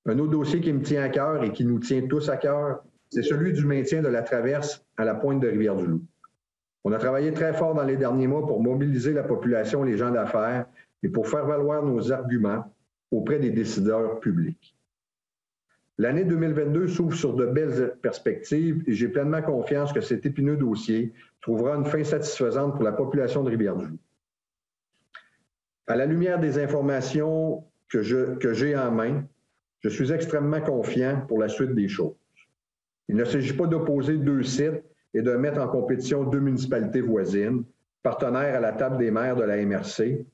Un autre dossier qui me tient à cœur et qui nous tient tous à cœur, c'est celui du maintien de la traverse à la pointe de Rivière-du-Loup. On a travaillé très fort dans les derniers mois pour mobiliser la population, les gens d'affaires, et pour faire valoir nos arguments auprès des décideurs publics. L'année 2022 s'ouvre sur de belles perspectives et j'ai pleinement confiance que cet épineux dossier trouvera une fin satisfaisante pour la population de Rivière-du-Loup. À la lumière des informations que j'ai en main, je suis extrêmement confiant pour la suite des choses. Il ne s'agit pas d'opposer deux sites et de mettre en compétition deux municipalités voisines, partenaires à la table des maires de la MRC.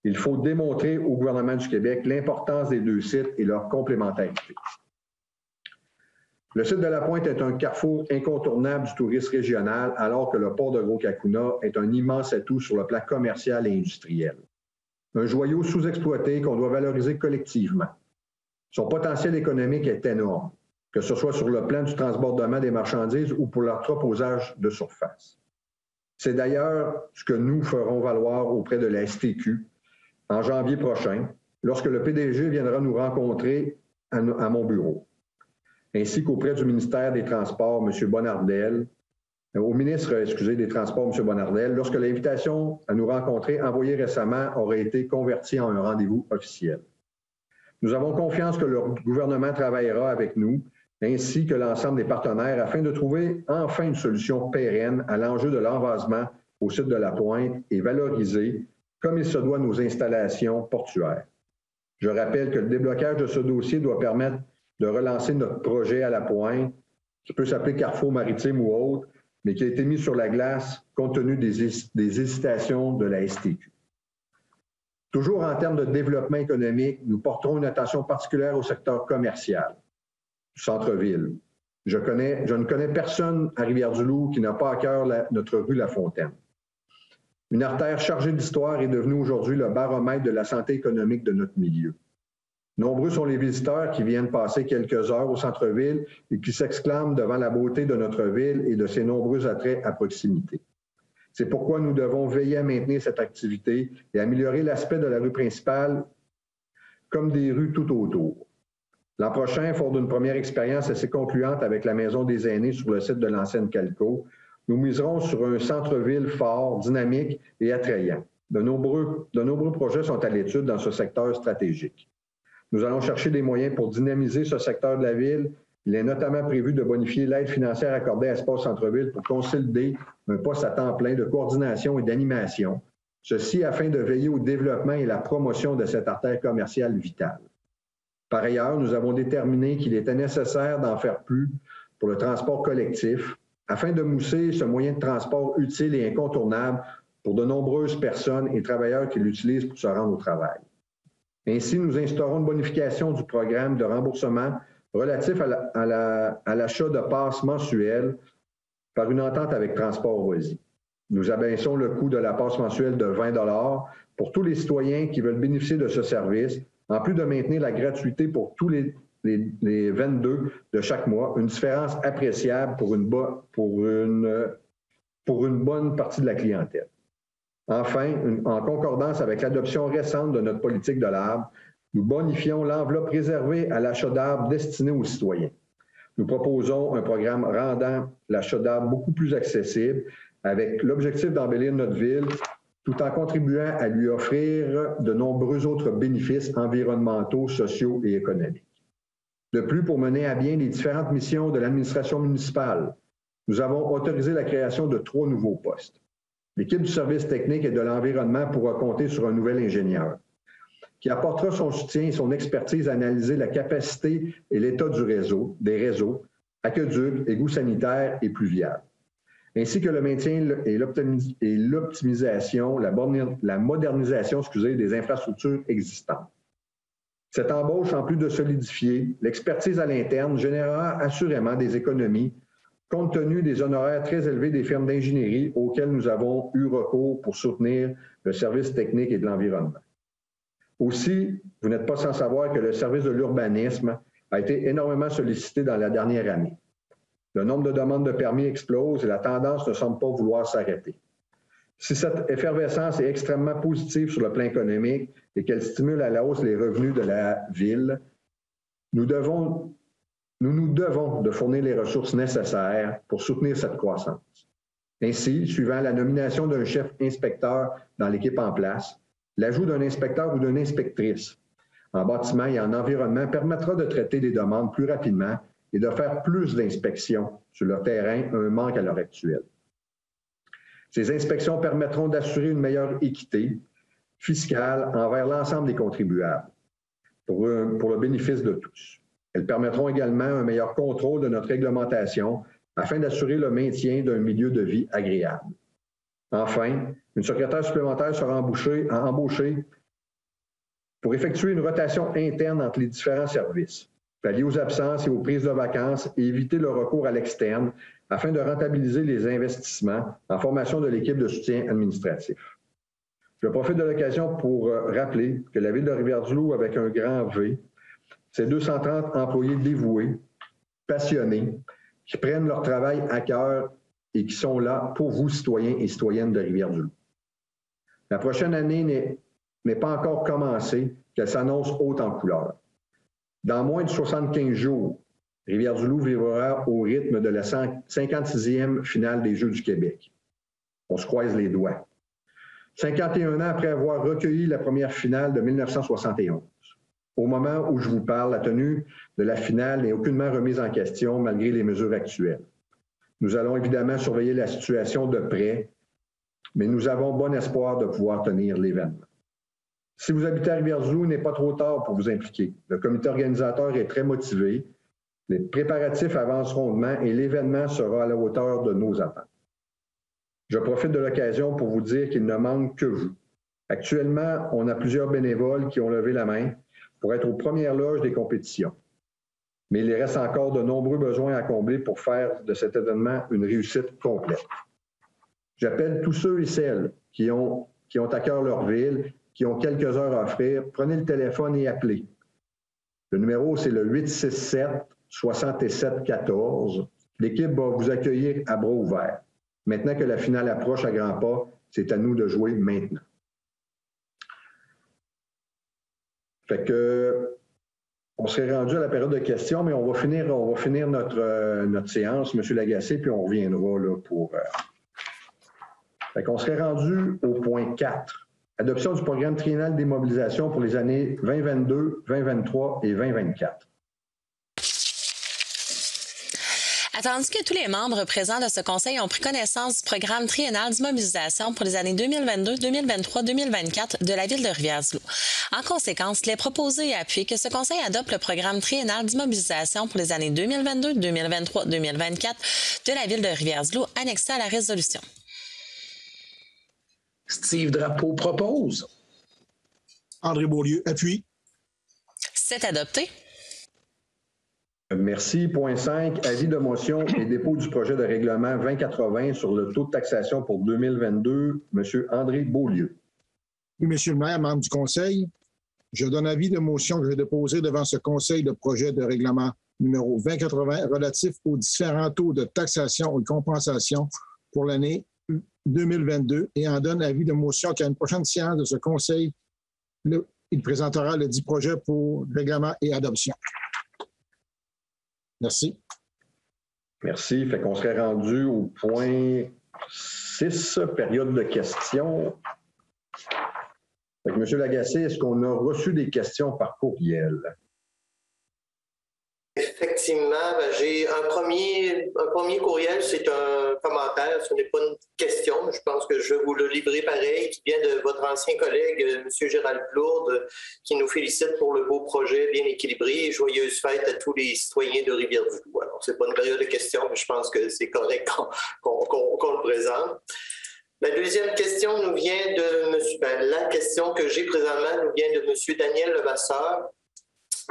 Il faut démontrer au gouvernement du Québec l'importance des deux sites et leur complémentarité. Le site de la Pointe est un carrefour incontournable du tourisme régional, alors que le port de Gros-Cacuna est un immense atout sur le plan commercial et industriel. Un joyau sous-exploité qu'on doit valoriser collectivement. Son potentiel économique est énorme, que ce soit sur le plan du transbordement des marchandises ou pour leur entreposage de surface. C'est d'ailleurs ce que nous ferons valoir auprès de la STQ en janvier prochain, lorsque le PDG viendra nous rencontrer à mon bureau, ainsi qu'auprès du ministère des Transports, M. Bonnardel, au ministre des Transports, M. Bonnardel, lorsque l'invitation à nous rencontrer envoyée récemment aurait été convertie en un rendez-vous officiel. Nous avons confiance que le gouvernement travaillera avec nous, ainsi que l'ensemble des partenaires, afin de trouver enfin une solution pérenne à l'enjeu de l'envasement au site de la Pointe et valoriser, comme il se doit, nos installations portuaires. Je rappelle que le déblocage de ce dossier doit permettre de relancer notre projet à la Pointe, qui peut s'appeler Carrefour maritime ou autre, mais qui a été mis sur la glace compte tenu des hésitations de la STQ. Toujours en termes de développement économique, nous porterons une attention particulière au secteur commercial du centre-ville. Je ne connais personne à Rivière-du-Loup qui n'a pas à cœur notre rue La Fontaine. Une artère chargée d'histoire est devenue aujourd'hui le baromètre de la santé économique de notre milieu. Nombreux sont les visiteurs qui viennent passer quelques heures au centre-ville et qui s'exclament devant la beauté de notre ville et de ses nombreux attraits à proximité. C'est pourquoi nous devons veiller à maintenir cette activité et améliorer l'aspect de la rue principale comme des rues tout autour. L'an prochain, fort d'une première expérience assez concluante avec la Maison des aînés sur le site de l'ancienne Calco, nous miserons sur un centre-ville fort, dynamique et attrayant. De nombreux projets sont à l'étude dans ce secteur stratégique. Nous allons chercher des moyens pour dynamiser ce secteur de la ville. Il est notamment prévu de bonifier l'aide financière accordée à Espace Centre-Ville pour consolider un poste à temps plein de coordination et d'animation, ceci afin de veiller au développement et la promotion de cette artère commerciale vitale. Par ailleurs, nous avons déterminé qu'il était nécessaire d'en faire plus pour le transport collectif afin de mousser ce moyen de transport utile et incontournable pour de nombreuses personnes et travailleurs qui l'utilisent pour se rendre au travail. Ainsi, nous instaurons une bonification du programme de remboursement relatif à l'achat de passes mensuelles par une entente avec Transport Rosie. Nous abaissons le coût de la passe mensuelle de 20 $ pour tous les citoyens qui veulent bénéficier de ce service, en plus de maintenir la gratuité pour tous les 22 de chaque mois, une différence appréciable pour une bonne partie de la clientèle. Enfin, en concordance avec l'adoption récente de notre politique de l'arbre, nous bonifions l'enveloppe réservée à l'achat d'arbres destinés aux citoyens. Nous proposons un programme rendant l'achat d'arbres beaucoup plus accessible avec l'objectif d'embellir notre ville tout en contribuant à lui offrir de nombreux autres bénéfices environnementaux, sociaux et économiques. De plus, pour mener à bien les différentes missions de l'administration municipale, nous avons autorisé la création de 3 nouveaux postes. L'équipe du service technique et de l'environnement pourra compter sur un nouvel ingénieur qui apportera son soutien et son expertise à analyser la capacité et l'état des réseaux, aqueducs, égouts sanitaires et pluviales, ainsi que le maintien et l'optimisation, la modernisation des infrastructures existantes. Cette embauche, en plus de solidifier l'expertise à l'interne, générera assurément des économies compte tenu des honoraires très élevés des firmes d'ingénierie auxquelles nous avons eu recours pour soutenir le service technique et de l'environnement. Aussi, vous n'êtes pas sans savoir que le service de l'urbanisme a été énormément sollicité dans la dernière année. Le nombre de demandes de permis explose et la tendance ne semble pas vouloir s'arrêter. Si cette effervescence est extrêmement positive sur le plan économique et qu'elle stimule à la hausse les revenus de la ville, nous nous devons de fournir les ressources nécessaires pour soutenir cette croissance. Ainsi, suivant la nomination d'un chef inspecteur dans l'équipe en place, l'ajout d'un inspecteur ou d'une inspectrice en bâtiment et en environnement permettra de traiter les demandes plus rapidement et de faire plus d'inspections sur le terrain, un manque à l'heure actuelle. Ces inspections permettront d'assurer une meilleure équité fiscale envers l'ensemble des contribuables pour le bénéfice de tous. Elles permettront également un meilleur contrôle de notre réglementation afin d'assurer le maintien d'un milieu de vie agréable. Enfin, une secrétaire supplémentaire sera embauchée pour effectuer une rotation interne entre les différents services, pallier aux absences et aux prises de vacances et éviter le recours à l'externe afin de rentabiliser les investissements en formation de l'équipe de soutien administratif. Je profite de l'occasion pour rappeler que la Ville de Rivière-du-Loup, avec un grand V, c'est 230 employés dévoués, passionnés, qui prennent leur travail à cœur et qui sont là pour vous, citoyens et citoyennes de Rivière-du-Loup. La prochaine année n'est pas encore commencée, qu'elle s'annonce haute en couleurs. Dans moins de 75 jours, Rivière-du-Loup vivra au rythme de la 56e finale des Jeux du Québec. On se croise les doigts. 51 ans après avoir recueilli la première finale de 1971. Au moment où je vous parle, la tenue de la finale n'est aucunement remise en question malgré les mesures actuelles. Nous allons évidemment surveiller la situation de près, mais nous avons bon espoir de pouvoir tenir l'événement. Si vous habitez à Rivière-du-Loup, il n'est pas trop tard pour vous impliquer. Le comité organisateur est très motivé, les préparatifs avancent rondement et l'événement sera à la hauteur de nos attentes. Je profite de l'occasion pour vous dire qu'il ne manque que vous. Actuellement, on a plusieurs bénévoles qui ont levé la main pour être aux premières loges des compétitions. Mais il reste encore de nombreux besoins à combler pour faire de cet événement une réussite complète. J'appelle tous ceux et celles qui ont à cœur leur ville, qui ont quelques heures à offrir, prenez le téléphone et appelez. Le numéro, c'est le 867-6714. L'équipe va vous accueillir à bras ouverts. Maintenant que la finale approche à grands pas, c'est à nous de jouer maintenant. Fait que, on serait rendu à la période de questions, mais on va finir notre séance, M. Lagacé, puis on reviendra là, pour... Fait qu'on serait rendu au point 4. Adoption du programme triennal des mobilisations pour les années 2022, 2023 et 2024. Attendu que tous les membres présents de ce conseil ont pris connaissance du programme triennal d'immobilisation pour les années 2022, 2023, 2024 de la Ville de Rivière-du-Loup. En conséquence, il est proposé et appuyé que ce conseil adopte le programme triennal d'immobilisation pour les années 2022, 2023, 2024 de la Ville de Rivière-du-Loup annexé à la résolution. Steve Drapeau propose. André Beaulieu appuie. C'est adopté. Merci. Point 5, avis de motion et dépôt du projet de règlement 2080 sur le taux de taxation pour 2022. Monsieur André Beaulieu. Oui, Monsieur le maire, membre du conseil, je donne avis de motion que j'ai déposé devant ce conseil de projet de règlement numéro 2080 relatif aux différents taux de taxation et compensation pour l'année 2022 et en donne avis de motion qu'à une prochaine séance de ce conseil, il présentera le dit projet pour règlement et adoption. Merci. Merci. Fait qu'on serait rendu au point 6, période de questions. Fait que, M. Lagacé, est-ce qu'on a reçu des questions par courriel? Effectivement, j'ai un premier courriel, c'est un commentaire, ce n'est pas une question, je pense que je vais vous le livrer pareil, qui vient de votre ancien collègue, M. Gérald Plourde, qui nous félicite pour le beau projet bien équilibré. Joyeuses fêtes à tous les citoyens de Rivière-du-Loup. Alors, c'est pas une période de questions, mais je pense que c'est correct qu'on le présente. La deuxième question nous vient de monsieur, la question que j'ai présentement nous vient de M. Daniel Levasseur.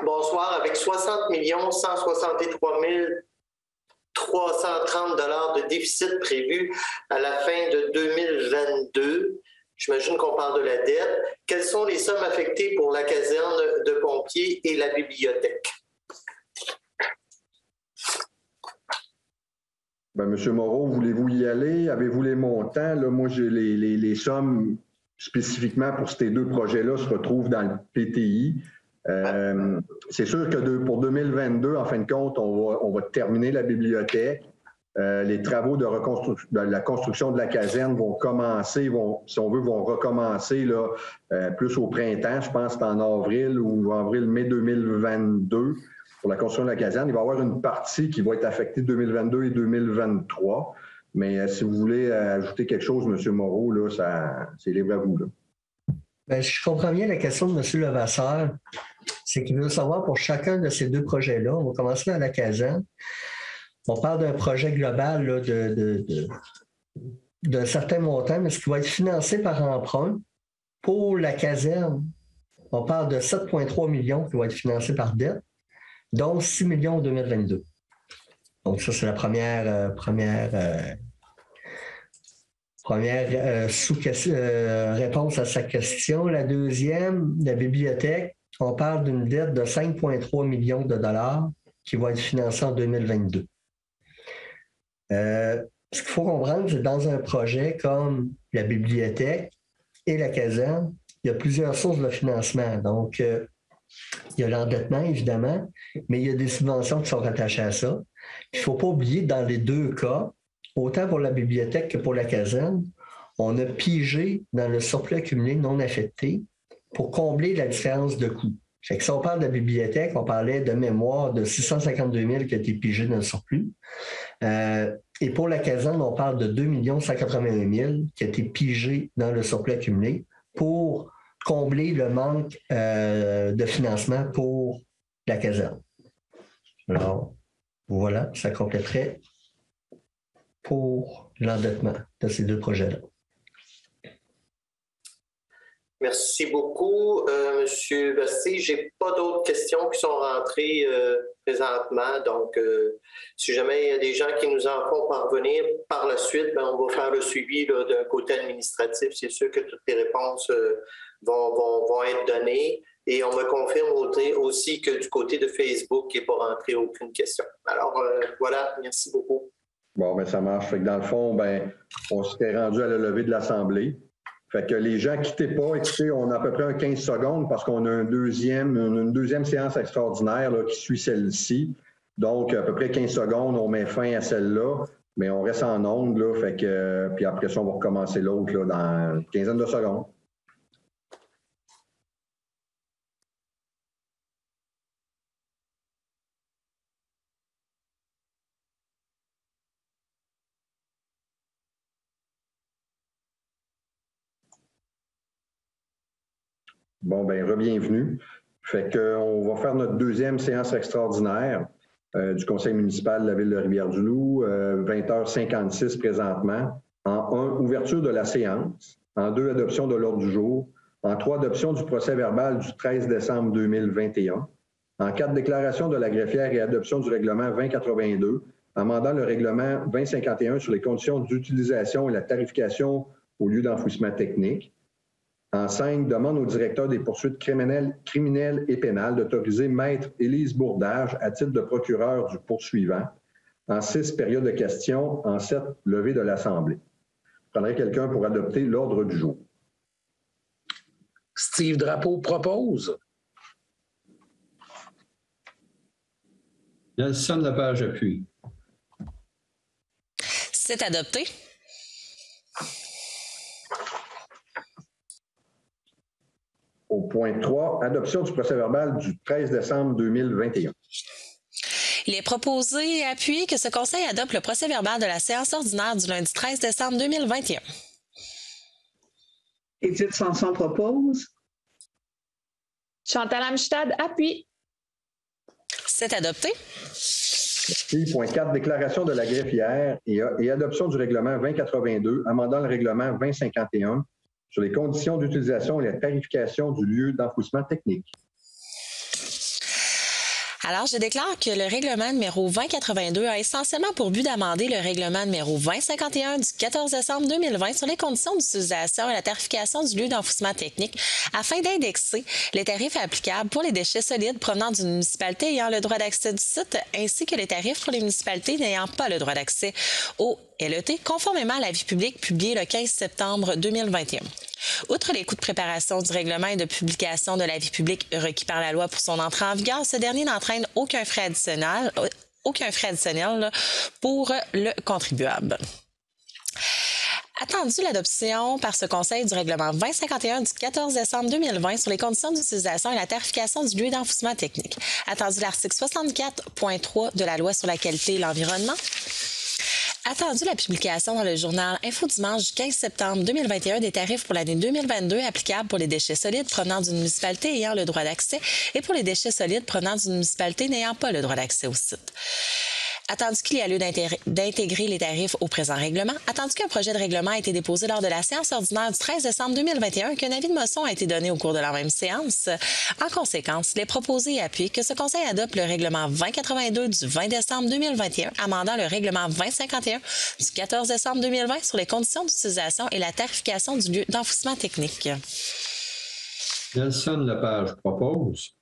Bonsoir. Avec 60 163 330 $ de déficit prévu à la fin de 2022, j'imagine qu'on parle de la dette, quelles sont les sommes affectées pour la caserne de pompiers et la bibliothèque? Ben, M. Moreau, voulez-vous y aller? Avez-vous les montants? Là, moi, j'ai les sommes spécifiquement pour ces deux projets-là se retrouvent dans le PTI. C'est sûr que pour 2022, en fin de compte, on va terminer la bibliothèque. Les travaux de la construction de la caserne vont commencer, si on veut, vont recommencer là, plus au printemps. Je pense que c'est en avril ou avril-mai 2022 pour la construction de la caserne. Il va y avoir une partie qui va être affectée 2022 et 2023. Mais si vous voulez ajouter quelque chose, M. Moreau, là, c'est libre à vous. Là. Bien, je comprends bien la question de M. Levasseur. C'est qu'il veut savoir pour chacun de ces deux projets-là, on va commencer à la caserne. On parle d'un projet global là, d'un certain montant, mais ce qui va être financé par emprunt pour la caserne, on parle de 7,3 millions qui vont être financés par dette, dont 6 millions en 2022. Donc, ça, c'est la première réponse à sa question. La deuxième, la bibliothèque, on parle d'une dette de 5,3 millions de dollars qui va être financée en 2022. Ce qu'il faut comprendre, c'est que dans un projet comme la bibliothèque et la caserne, il y a plusieurs sources de financement. Donc, il y a l'endettement, évidemment, mais il y a des subventions qui sont rattachées à ça. Il ne faut pas oublier, dans les deux cas, autant pour la bibliothèque que pour la caserne, on a pigé dans le surplus accumulé non affecté pour combler la différence de coût. Fait que si on parle de la bibliothèque, on parlait de mémoire de 652 000 qui a été pigé dans le surplus. Et pour la caserne, on parle de 2 181 000 qui a été pigé dans le surplus accumulé pour combler le manque de financement pour la caserne. Alors, voilà, ça compléterait pour l'endettement de ces deux projets-là. Merci beaucoup, M. Bastille. Je n'ai pas d'autres questions qui sont rentrées présentement. Donc, si jamais il y a des gens qui nous en font parvenir par la suite, bien, on va faire le suivi d'un côté administratif. C'est sûr que toutes les réponses vont être données. Et on me confirme aussi que du côté de Facebook, il n'est pas rentré aucune question. Alors, voilà, merci beaucoup. Bon, bien, ça marche. Fait que dans le fond, ben, on s'était rendu à la levée de l'Assemblée. Fait que les gens, quittez pas. Écoutez, on a à peu près 15 secondes parce qu'on a une deuxième séance extraordinaire là, qui suit celle-ci. Donc, à peu près 15 secondes, on met fin à celle-là, mais on reste en onde, là. Fait que, puis après ça, on va recommencer l'autre là, dans une quinzaine de secondes. Bon, bien, re-bienvenue. Fait qu'on va faire notre deuxième séance extraordinaire du Conseil municipal de la Ville de Rivière-du-Loup, 20h56 présentement. En 1, ouverture de la séance. En 2, adoption de l'ordre du jour. En 3, adoption du procès-verbal du 13 décembre 2021. En 4, déclaration de la greffière et adoption du règlement 2082, amendant le règlement 2051 sur les conditions d'utilisation et la tarification au lieu d'enfouissement technique. En 5, demande au directeur des poursuites criminelles et pénales d'autoriser Maître Élise Bourdage à titre de procureur du poursuivant. En 6, période de questions. En 7, levée de l'Assemblée. Je prendrai quelqu'un pour adopter l'ordre du jour. Steve Drapeau propose. Nelson Lepage appuie. C'est adopté. Au point 3, adoption du procès-verbal du 13 décembre 2021. Il est proposé et appuyé que ce Conseil adopte le procès-verbal de la séance ordinaire du lundi 13 décembre 2021. Édith Sanson propose. Chantal Amstad appuie. C'est adopté. Merci. Point 4, déclaration de la greffière et adoption du règlement 2082, amendant le règlement 2051 sur les conditions d'utilisation et la tarification du lieu d'enfouissement technique. Alors, je déclare que le règlement numéro 2082 a essentiellement pour but d'amender le règlement numéro 2051 du 14 décembre 2020 sur les conditions d'utilisation et la tarification du lieu d'enfouissement technique afin d'indexer les tarifs applicables pour les déchets solides provenant d'une municipalité ayant le droit d'accès du site ainsi que les tarifs pour les municipalités n'ayant pas le droit d'accès au LET conformément à l'avis public publié le 15 septembre 2021. Outre les coûts de préparation du règlement et de publication de l'avis public requis par la loi pour son entrée en vigueur, ce dernier n'entraîne aucun frais additionnel pour le contribuable. Attendu l'adoption par ce Conseil du règlement 2051 du 14 décembre 2020 sur les conditions d'utilisation et la tarification du lieu d'enfouissement technique. Attendu l'article 64.3 de la loi sur la qualité et l'environnement. Attendu la publication dans le journal Info Dimanche du 15 septembre 2021 des tarifs pour l'année 2022 applicables pour les déchets solides provenant d'une municipalité ayant le droit d'accès et pour les déchets solides provenant d'une municipalité n'ayant pas le droit d'accès au site. Attendu qu'il y a lieu d'intégrer les tarifs au présent règlement, attendu qu'un projet de règlement a été déposé lors de la séance ordinaire du 13 décembre 2021 et qu'un avis de motion a été donné au cours de la même séance. En conséquence, il est proposé et appuyé que ce Conseil adopte le règlement 2082 du 20 décembre 2021, amendant le règlement 2051 du 14 décembre 2020 sur les conditions d'utilisation et la tarification du lieu d'enfouissement technique. Nelson Lepage propose.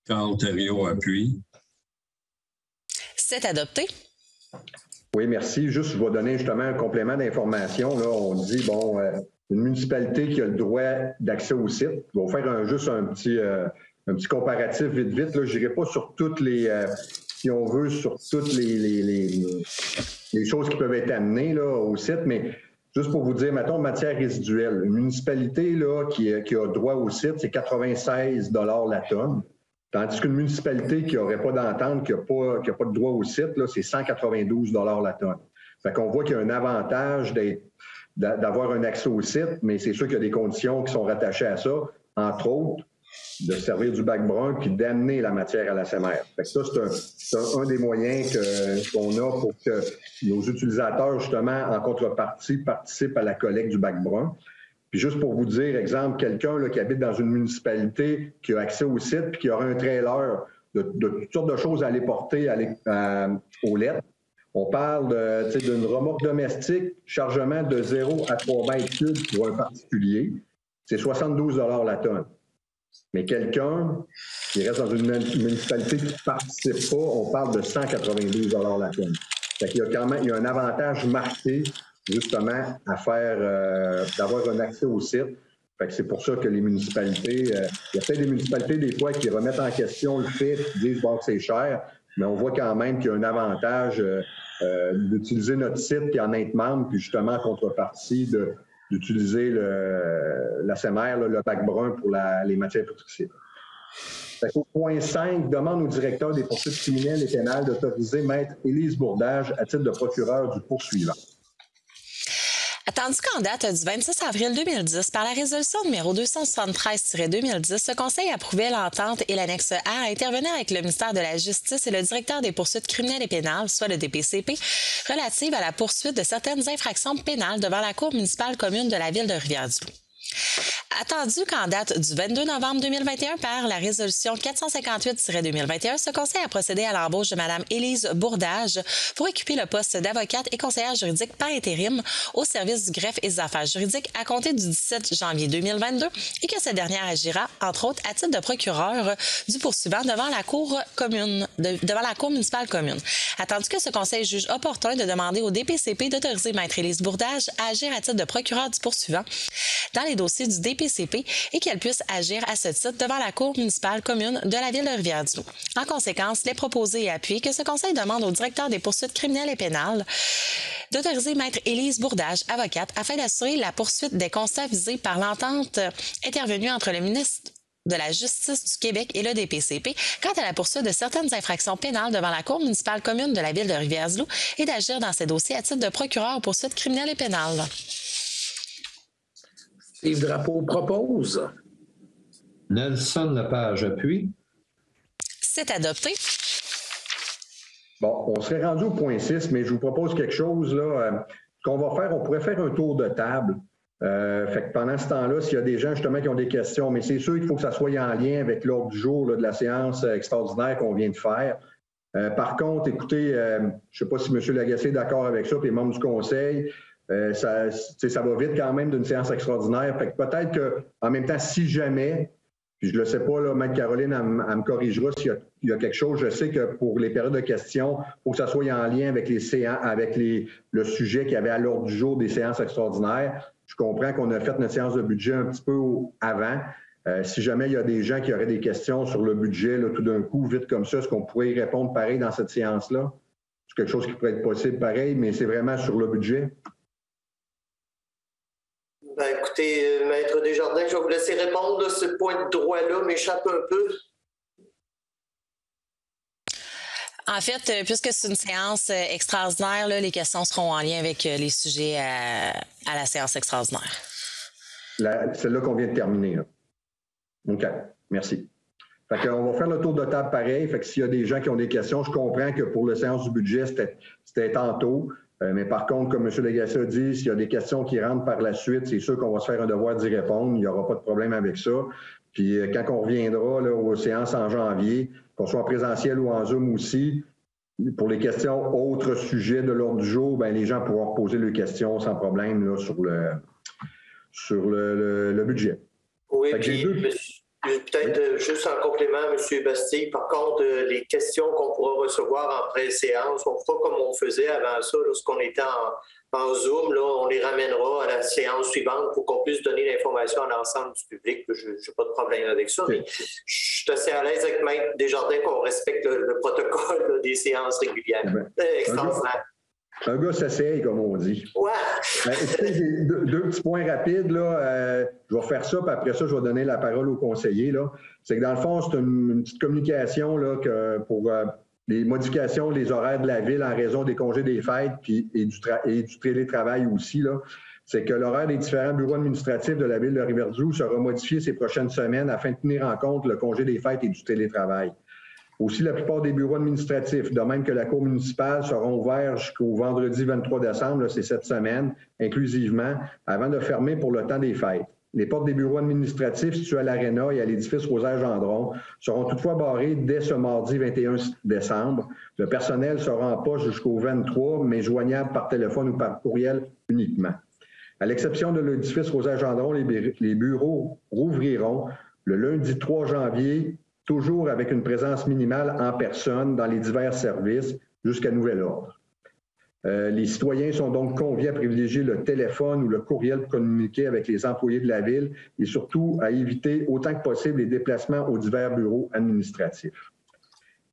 Carl Thériault appuie. C'est adopté. Oui, merci. Juste, je vais donner justement un complément d'information. Là, on dit, bon, une municipalité qui a le droit d'accès au site. Je vais faire juste un petit comparatif vite. Là, je n'irai pas sur toutes les, si on veut, sur toutes les choses qui peuvent être amenées là, au site, mais juste pour vous dire, mettons, matière résiduelle. Une municipalité là, qui a droit au site, c'est 96 $ la tonne. Tandis qu'une municipalité qui n'aurait pas d'entente, qui n'a pas de droit au site, là, c'est 192 $ la tonne. Fait qu'on voit qu'il y a un avantage d'avoir un accès au site, mais c'est sûr qu'il y a des conditions qui sont rattachées à ça, entre autres, de servir du bac brun puis d'amener la matière à la SEMER. Fait que ça, c'est un des moyens qu'on a pour que nos utilisateurs, justement, en contrepartie, participent à la collecte du bac brun. Puis juste pour vous dire, exemple, quelqu'un là, qui habite dans une municipalité qui a accès au site puis qui aura un trailer de toutes sortes de choses à aller porter aux lettres. On parle d'une remorque domestique, chargement de 0 à 3 mètres cubes pour un particulier. C'est 72 $ la tonne. Mais quelqu'un qui reste dans une municipalité qui ne participe pas, on parle de 192 $ la tonne. Fait qu'il y a quand même un avantage marqué, justement, à faire, d'avoir un accès au site. Fait que c'est pour ça que les municipalités, il y a peut-être des municipalités, des fois, qui remettent en question le fait, qui disent bon, que c'est cher, mais on voit quand même qu'il y a un avantage d'utiliser notre site puis en être membre, puis justement, en contrepartie d'utiliser la SEMER, le bac brun pour les matières pétricées. Au point 5, demande au directeur des poursuites criminelles et pénales d'autoriser Maître Élise Bourdage à titre de procureur du poursuivant. Attendu qu'en date du 26 avril 2010, par la résolution numéro 273-2010, ce Conseil approuvait l'entente et l'annexe A à intervenir avec le ministère de la Justice et le directeur des poursuites criminelles et pénales, soit le DPCP, relative à la poursuite de certaines infractions pénales devant la Cour municipale commune de la ville de Rivière-du-Loup. Attendu qu'en date du 22 novembre 2021, par la résolution 458-2021, ce Conseil a procédé à l'embauche de Mme Élise Bourdage pour occuper le poste d'avocate et conseillère juridique par intérim au service du greffe et des affaires juridiques à compter du 17 janvier 2022 et que cette dernière agira, entre autres, à titre de procureur du poursuivant devant la Cour municipale commune. Attendu que ce Conseil juge opportun de demander au DPCP d'autoriser Maître Élise Bourdage à agir à titre de procureur du poursuivant dans les dossiers du DPCP et qu'elle puisse agir à ce titre devant la Cour municipale commune de la ville de Rivière-du-Loup. En conséquence, il est proposé et appuyé que ce Conseil demande au directeur des poursuites criminelles et pénales d'autoriser Maître Élise Bourdage, avocate, afin d'assurer la poursuite des constats visés par l'entente intervenue entre le ministre de la Justice du Québec et le DPCP quant à la poursuite de certaines infractions pénales devant la Cour municipale commune de la ville de Rivière-du-Loup et d'agir dans ces dossiers à titre de procureur aux poursuites criminelles et pénales. Steve Drapeau propose. Nelson Lepage appuie. C'est adopté. Bon, on serait rendu au point 6, mais je vous propose quelque chose. Là, ce qu'on va faire, on pourrait faire un tour de table. Fait que pendant ce temps-là, s'il y a des gens justement qui ont des questions, mais c'est sûr qu'il faut que ça soit en lien avec l'ordre du jour là, de la séance extraordinaire qu'on vient de faire. Par contre, écoutez, je ne sais pas si M. Lagacé est d'accord avec ça, puis les membres du Conseil, ça va vite quand même d'une séance extraordinaire. Fait que peut-être qu'en même temps, si jamais, puis je ne le sais pas, là, Mme Caroline, elle me corrigera s'il y a quelque chose. Je sais que pour les périodes de questions, il faut que ça soit en lien avec le sujet qu'il y avait à l'ordre du jour des séances extraordinaires. Je comprends qu'on a fait notre séance de budget un petit peu avant. Si jamais il y a des gens qui auraient des questions sur le budget, là, tout d'un coup, vite comme ça, est-ce qu'on pourrait y répondre pareil dans cette séance-là? C'est quelque chose qui pourrait être possible pareil, mais c'est vraiment sur le budget. Ben, écoutez, Maître Desjardins, je vais vous laisser répondre. Là, ce point de droit-là m'échappe un peu. En fait, puisque c'est une séance extraordinaire, là, les questions seront en lien avec les sujets à la séance extraordinaire. Celle-là qu'on vient de terminer. Là. OK, merci. Fait qu'on va faire le tour de table pareil. Fait que s'il y a des gens qui ont des questions, je comprends que pour la séance du budget, c'était tantôt. Mais par contre, comme M. Lagacé a dit, s'il y a des questions qui rentrent par la suite, c'est sûr qu'on va se faire un devoir d'y répondre. Il n'y aura pas de problème avec ça. Puis quand on reviendra là, aux séances en janvier, qu'on soit en présentiel ou en Zoom aussi, pour les questions autres sujets de l'ordre du jour, bien, les gens pourront poser leurs questions sans problème là, sur le budget. Oui, puis peut-être juste en complément, M. Bastille, par contre, les questions qu'on pourra recevoir en pré-séance, on fera comme on faisait avant ça, lorsqu'on était en Zoom, là, on les ramènera à la séance suivante pour qu'on puisse donner l'information à l'ensemble du public. Je n'ai pas de problème avec ça, mais je suis assez à l'aise avec Maître Desjardins qu'on respecte le protocole là, des séances régulières. Extraordinaire. Un gars s'essaye, comme on dit. Ouais. Écoutez, j'ai deux petits points rapides. Là. Je vais faire ça, puis après ça, je vais donner la parole au conseiller. C'est que dans le fond, c'est une petite communication là, pour les modifications, les horaires de la ville en raison des congés des fêtes et du télétravail aussi. Là. C'est que l'horaire des différents bureaux administratifs de la ville de Rivière-du-Loup sera modifié ces prochaines semaines afin de tenir en compte le congé des fêtes et du télétravail. Aussi, la plupart des bureaux administratifs, de même que la Cour municipale, seront ouverts jusqu'au vendredi 23 décembre, là, c'est cette semaine, inclusivement, avant de fermer pour le temps des fêtes. Les portes des bureaux administratifs situés à l'Aréna et à l'édifice Rosaire-Gendron seront toutefois barrées dès ce mardi 21 décembre. Le personnel sera en poste jusqu'au 23, mais joignable par téléphone ou par courriel uniquement. À l'exception de l'édifice Rosaire-Gendron, les bureaux rouvriront le lundi 3 janvier, toujours avec une présence minimale en personne dans les divers services jusqu'à nouvel ordre. Les citoyens sont donc conviés à privilégier le téléphone ou le courriel pour communiquer avec les employés de la Ville et surtout à éviter autant que possible les déplacements aux divers bureaux administratifs.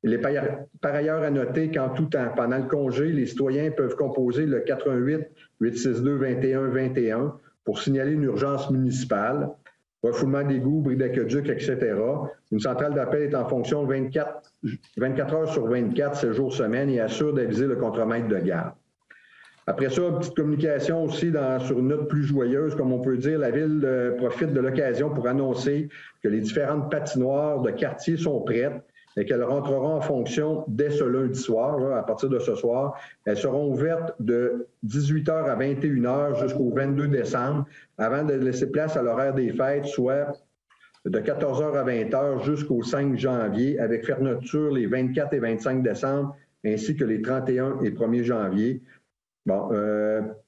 Il est par ailleurs à noter qu'en tout temps, pendant le congé, les citoyens peuvent composer le 418-862-2121 pour signaler une urgence municipale, refoulement d'égouts, bris d'aqueduc, etc. Une centrale d'appel est en fonction 24 heures sur 24, 7 jours semaine et assure d'aviser le contremaître de garde. Après ça, une petite communication aussi sur une note plus joyeuse, comme on peut dire, la Ville profite de l'occasion pour annoncer que les différentes patinoires de quartier sont prêtes et qu'elles rentreront en fonction dès ce lundi soir, là, à partir de ce soir. Elles seront ouvertes de 18h à 21h jusqu'au 22 décembre, avant de laisser place à l'horaire des fêtes, soit de 14h à 20h jusqu'au 5 janvier, avec fermeture les 24 et 25 décembre, ainsi que les 31 et 1er janvier. Bon,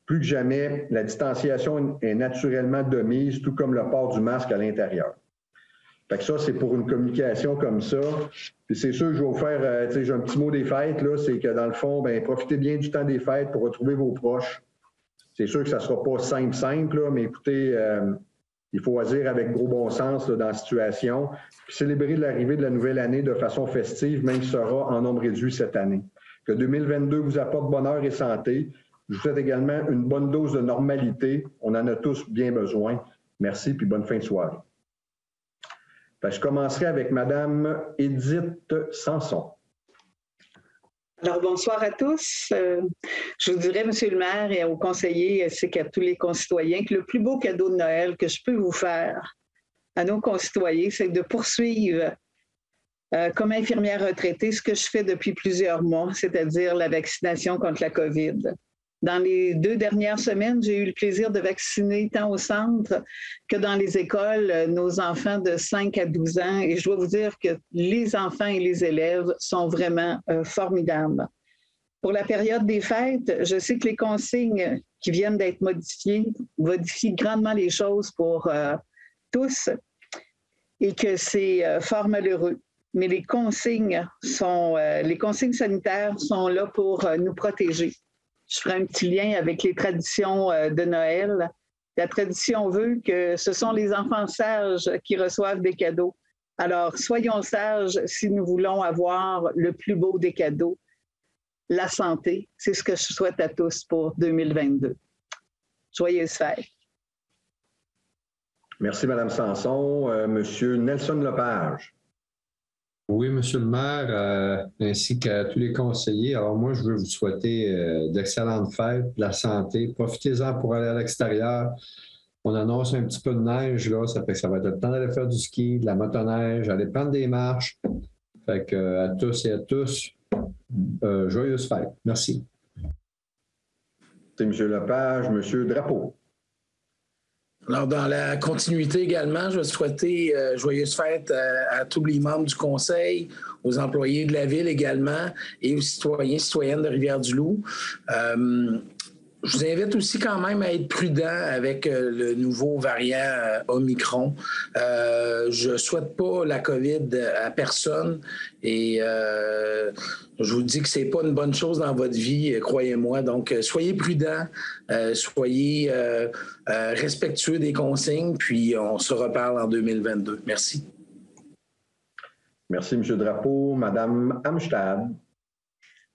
plus que jamais, la distanciation est naturellement de mise, tout comme le port du masque à l'intérieur. Fait que ça, c'est pour une communication comme ça. Puis c'est sûr que je vais vous faire, j'ai un petit mot des fêtes, là, c'est que dans le fond, profitez bien du temps des fêtes pour retrouver vos proches. C'est sûr que ça ne sera pas simple, là, mais écoutez, il faut agir avec gros bon sens là, dans la situation. Puis célébrer l'arrivée de la nouvelle année de façon festive, même si ça sera en nombre réduit cette année. Que 2022 vous apporte bonheur et santé. Je vous souhaite également une bonne dose de normalité. On en a tous bien besoin. Merci, puis bonne fin de soirée. Je commencerai avec Mme Édith Sanson. Alors, bonsoir à tous. Je vous dirais, Monsieur le maire et aux conseillers, ainsi qu'à tous les concitoyens, que le plus beau cadeau de Noël que je peux vous faire à nos concitoyens, c'est de poursuivre comme infirmière retraitée ce que je fais depuis plusieurs mois, c'est-à-dire la vaccination contre la COVID. Dans les 2 dernières semaines, j'ai eu le plaisir de vacciner tant au centre que dans les écoles nos enfants de 5 à 12 ans. Et je dois vous dire que les enfants et les élèves sont vraiment formidables. Pour la période des fêtes, je sais que les consignes qui viennent d'être modifiées modifient grandement les choses pour tous et que c'est fort malheureux. Mais les consignes sanitaires sont là pour nous protéger. Je ferai un petit lien avec les traditions de Noël. La tradition veut que ce sont les enfants sages qui reçoivent des cadeaux. Alors, soyons sages si nous voulons avoir le plus beau des cadeaux, la santé. C'est ce que je souhaite à tous pour 2022. Joyeuses fêtes. Merci, Mme Sanson. Monsieur Nelson Lepage. Oui, Monsieur le maire, ainsi qu'à tous les conseillers. Alors moi, je veux vous souhaiter d'excellentes fêtes, de la santé. Profitez-en pour aller à l'extérieur. On annonce un petit peu de neige, là. Ça fait que ça va être le temps d'aller faire du ski, de la motoneige, aller prendre des marches. Fait que à tous et à tous, joyeuses fêtes. Merci. C'est M. Lepage. M. Drapeau. Alors, dans la continuité également, je vais souhaiter joyeuses fêtes à tous les membres du conseil, aux employés de la ville également et aux citoyens, citoyennes de Rivière-du-Loup. Je vous invite aussi quand même à être prudent avec le nouveau variant Omicron. Je ne souhaite pas la COVID à personne et je vous dis que ce n'est pas une bonne chose dans votre vie, croyez-moi. Donc, soyez prudents, soyez respectueux des consignes, puis on se reparle en 2022. Merci. Merci, M. Drapeau. Mme Amstad.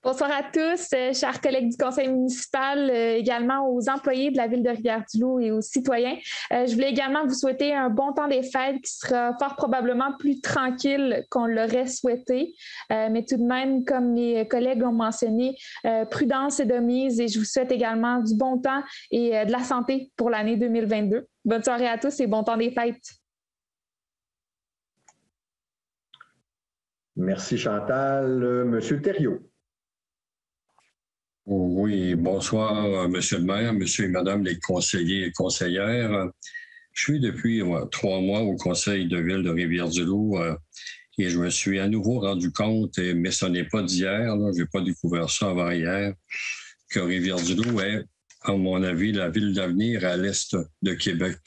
Bonsoir à tous, chers collègues du conseil municipal, également aux employés de la ville de Rivière-du-Loup et aux citoyens. Je voulais également vous souhaiter un bon temps des fêtes qui sera fort probablement plus tranquille qu'on l'aurait souhaité. Mais tout de même, comme les collègues ont mentionné, prudence est de mise et je vous souhaite également du bon temps et de la santé pour l'année 2022. Bonne soirée à tous et bon temps des fêtes. Merci Chantal. Monsieur Thériault. Oui, bonsoir, Monsieur le maire, Monsieur et Madame les conseillers et conseillères. Je suis depuis 3 mois au conseil de ville de Rivière-du-Loup et je me suis à nouveau rendu compte, mais ce n'est pas d'hier, je n'ai pas découvert ça avant hier, que Rivière-du-Loup est, à mon avis, la ville d'avenir à l'est de Québec.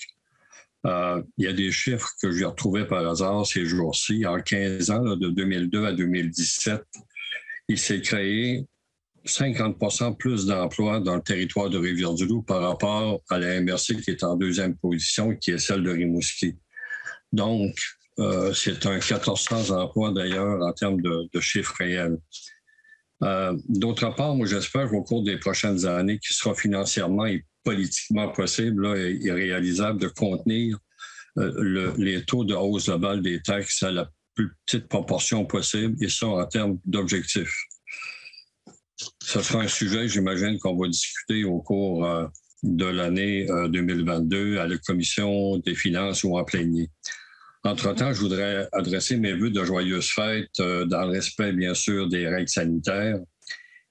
Il y a des chiffres que j'ai retrouvés par hasard ces jours-ci. En 15 ans, là, de 2002 à 2017, il s'est créé 50% plus d'emplois dans le territoire de Rivière-du-Loup par rapport à la MRC qui est en deuxième position, qui est celle de Rimouski. Donc, c'est un 1400 emplois d'ailleurs en termes de chiffres réels. D'autre part, moi j'espère qu'au cours des prochaines années, qu'il sera financièrement et politiquement possible là, et réalisable de contenir les taux de hausse globale des taxes à la plus petite proportion possible, et ça en termes d'objectifs. Ce sera un sujet, j'imagine, qu'on va discuter au cours de l'année 2022 à la Commission des finances ou en plénier. Entre-temps, je voudrais adresser mes vœux de joyeuses fêtes dans le respect, bien sûr, des règles sanitaires.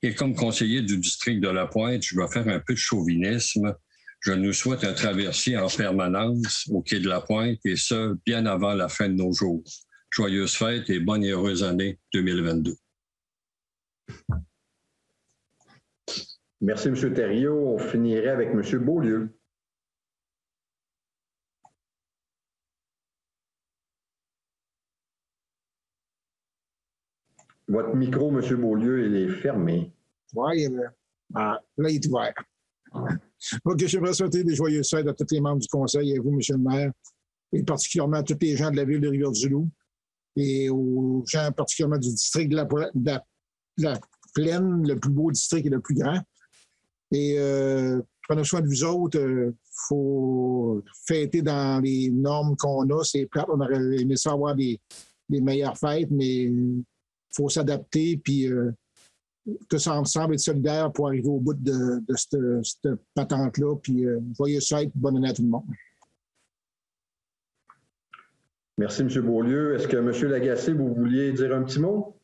Et comme conseiller du district de La Pointe, je vais faire un peu de chauvinisme. Je nous souhaite un traversier en permanence au quai de La Pointe, et ce, bien avant la fin de nos jours. Joyeuses fêtes et bonne et heureuse année 2022. Merci, M. Thériault. On finirait avec M. Beaulieu. Votre micro, M. Beaulieu, il est fermé. Oui, là, il est ouvert. Donc, j'aimerais souhaiter des joyeuses fêtes à tous les membres du Conseil et à vous, M. le maire, et particulièrement à tous les gens de la ville de Rivière-du-Loup et aux gens particulièrement du district de la Plaine, le plus beau district et le plus grand. Et prenons soin de vous autres. Il faut fêter dans les normes qu'on a. C'est plate, on aurait aimé ça avoir des meilleures fêtes, mais il faut s'adapter, puis tous ensemble être solidaires pour arriver au bout de cette patente-là. Puis joyeuses fêtes, bonne année à tout le monde. Merci, M. Beaulieu. Est-ce que M. Lagacé, vous vouliez dire un petit mot?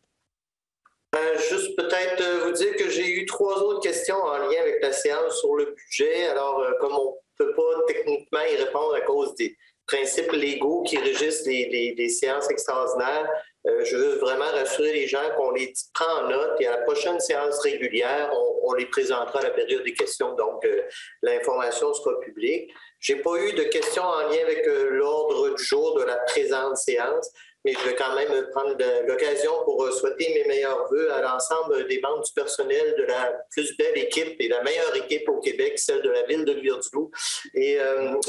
Juste peut-être vous dire que j'ai eu 3 autres questions en lien avec la séance sur le budget. Alors, comme on ne peut pas techniquement y répondre à cause des principes légaux qui régissent les séances extraordinaires, je veux vraiment rassurer les gens qu'on les prend en note, et à la prochaine séance régulière, on les présentera à la période des questions. Donc, l'information sera publique. Je n'ai pas eu de questions en lien avec l'ordre du jour de la présente séance, mais je vais quand même prendre l'occasion pour souhaiter mes meilleurs vœux à l'ensemble des membres du personnel de la plus belle équipe et la meilleure équipe au Québec, celle de la ville de Rivière-du-Loup. Et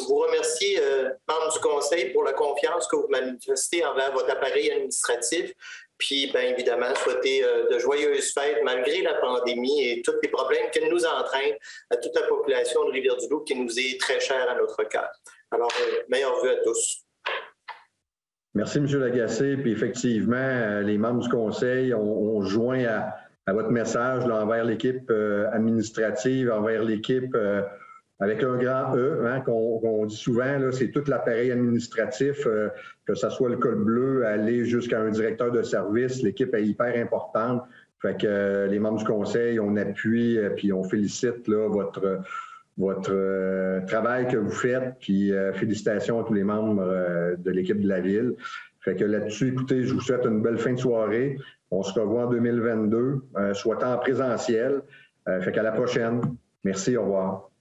vous remercier, membres du Conseil, pour la confiance que vous manifestez envers votre appareil administratif. Puis, bien évidemment, souhaiter de joyeuses fêtes malgré la pandémie et tous les problèmes qu'elle nous entraîne à toute la population de Rivière-du-Loup qui nous est très chère à notre cœur. Alors, meilleurs vœux à tous. Merci, M. Lagacé. Puis effectivement, les membres du Conseil ont joint à votre message là, envers l'équipe administrative, envers l'équipe avec un grand E, hein, qu'on dit souvent, là, c'est tout l'appareil administratif, que ce soit le col bleu, aller jusqu'à un directeur de service. L'équipe est hyper importante. Fait que les membres du Conseil, on appuie puis on félicite là, votre travail que vous faites, puis félicitations à tous les membres de l'équipe de la Ville. Fait que là-dessus, écoutez, je vous souhaite une belle fin de soirée. On se revoit en 2022, soit en présentiel. Fait qu'à la prochaine. Merci, au revoir.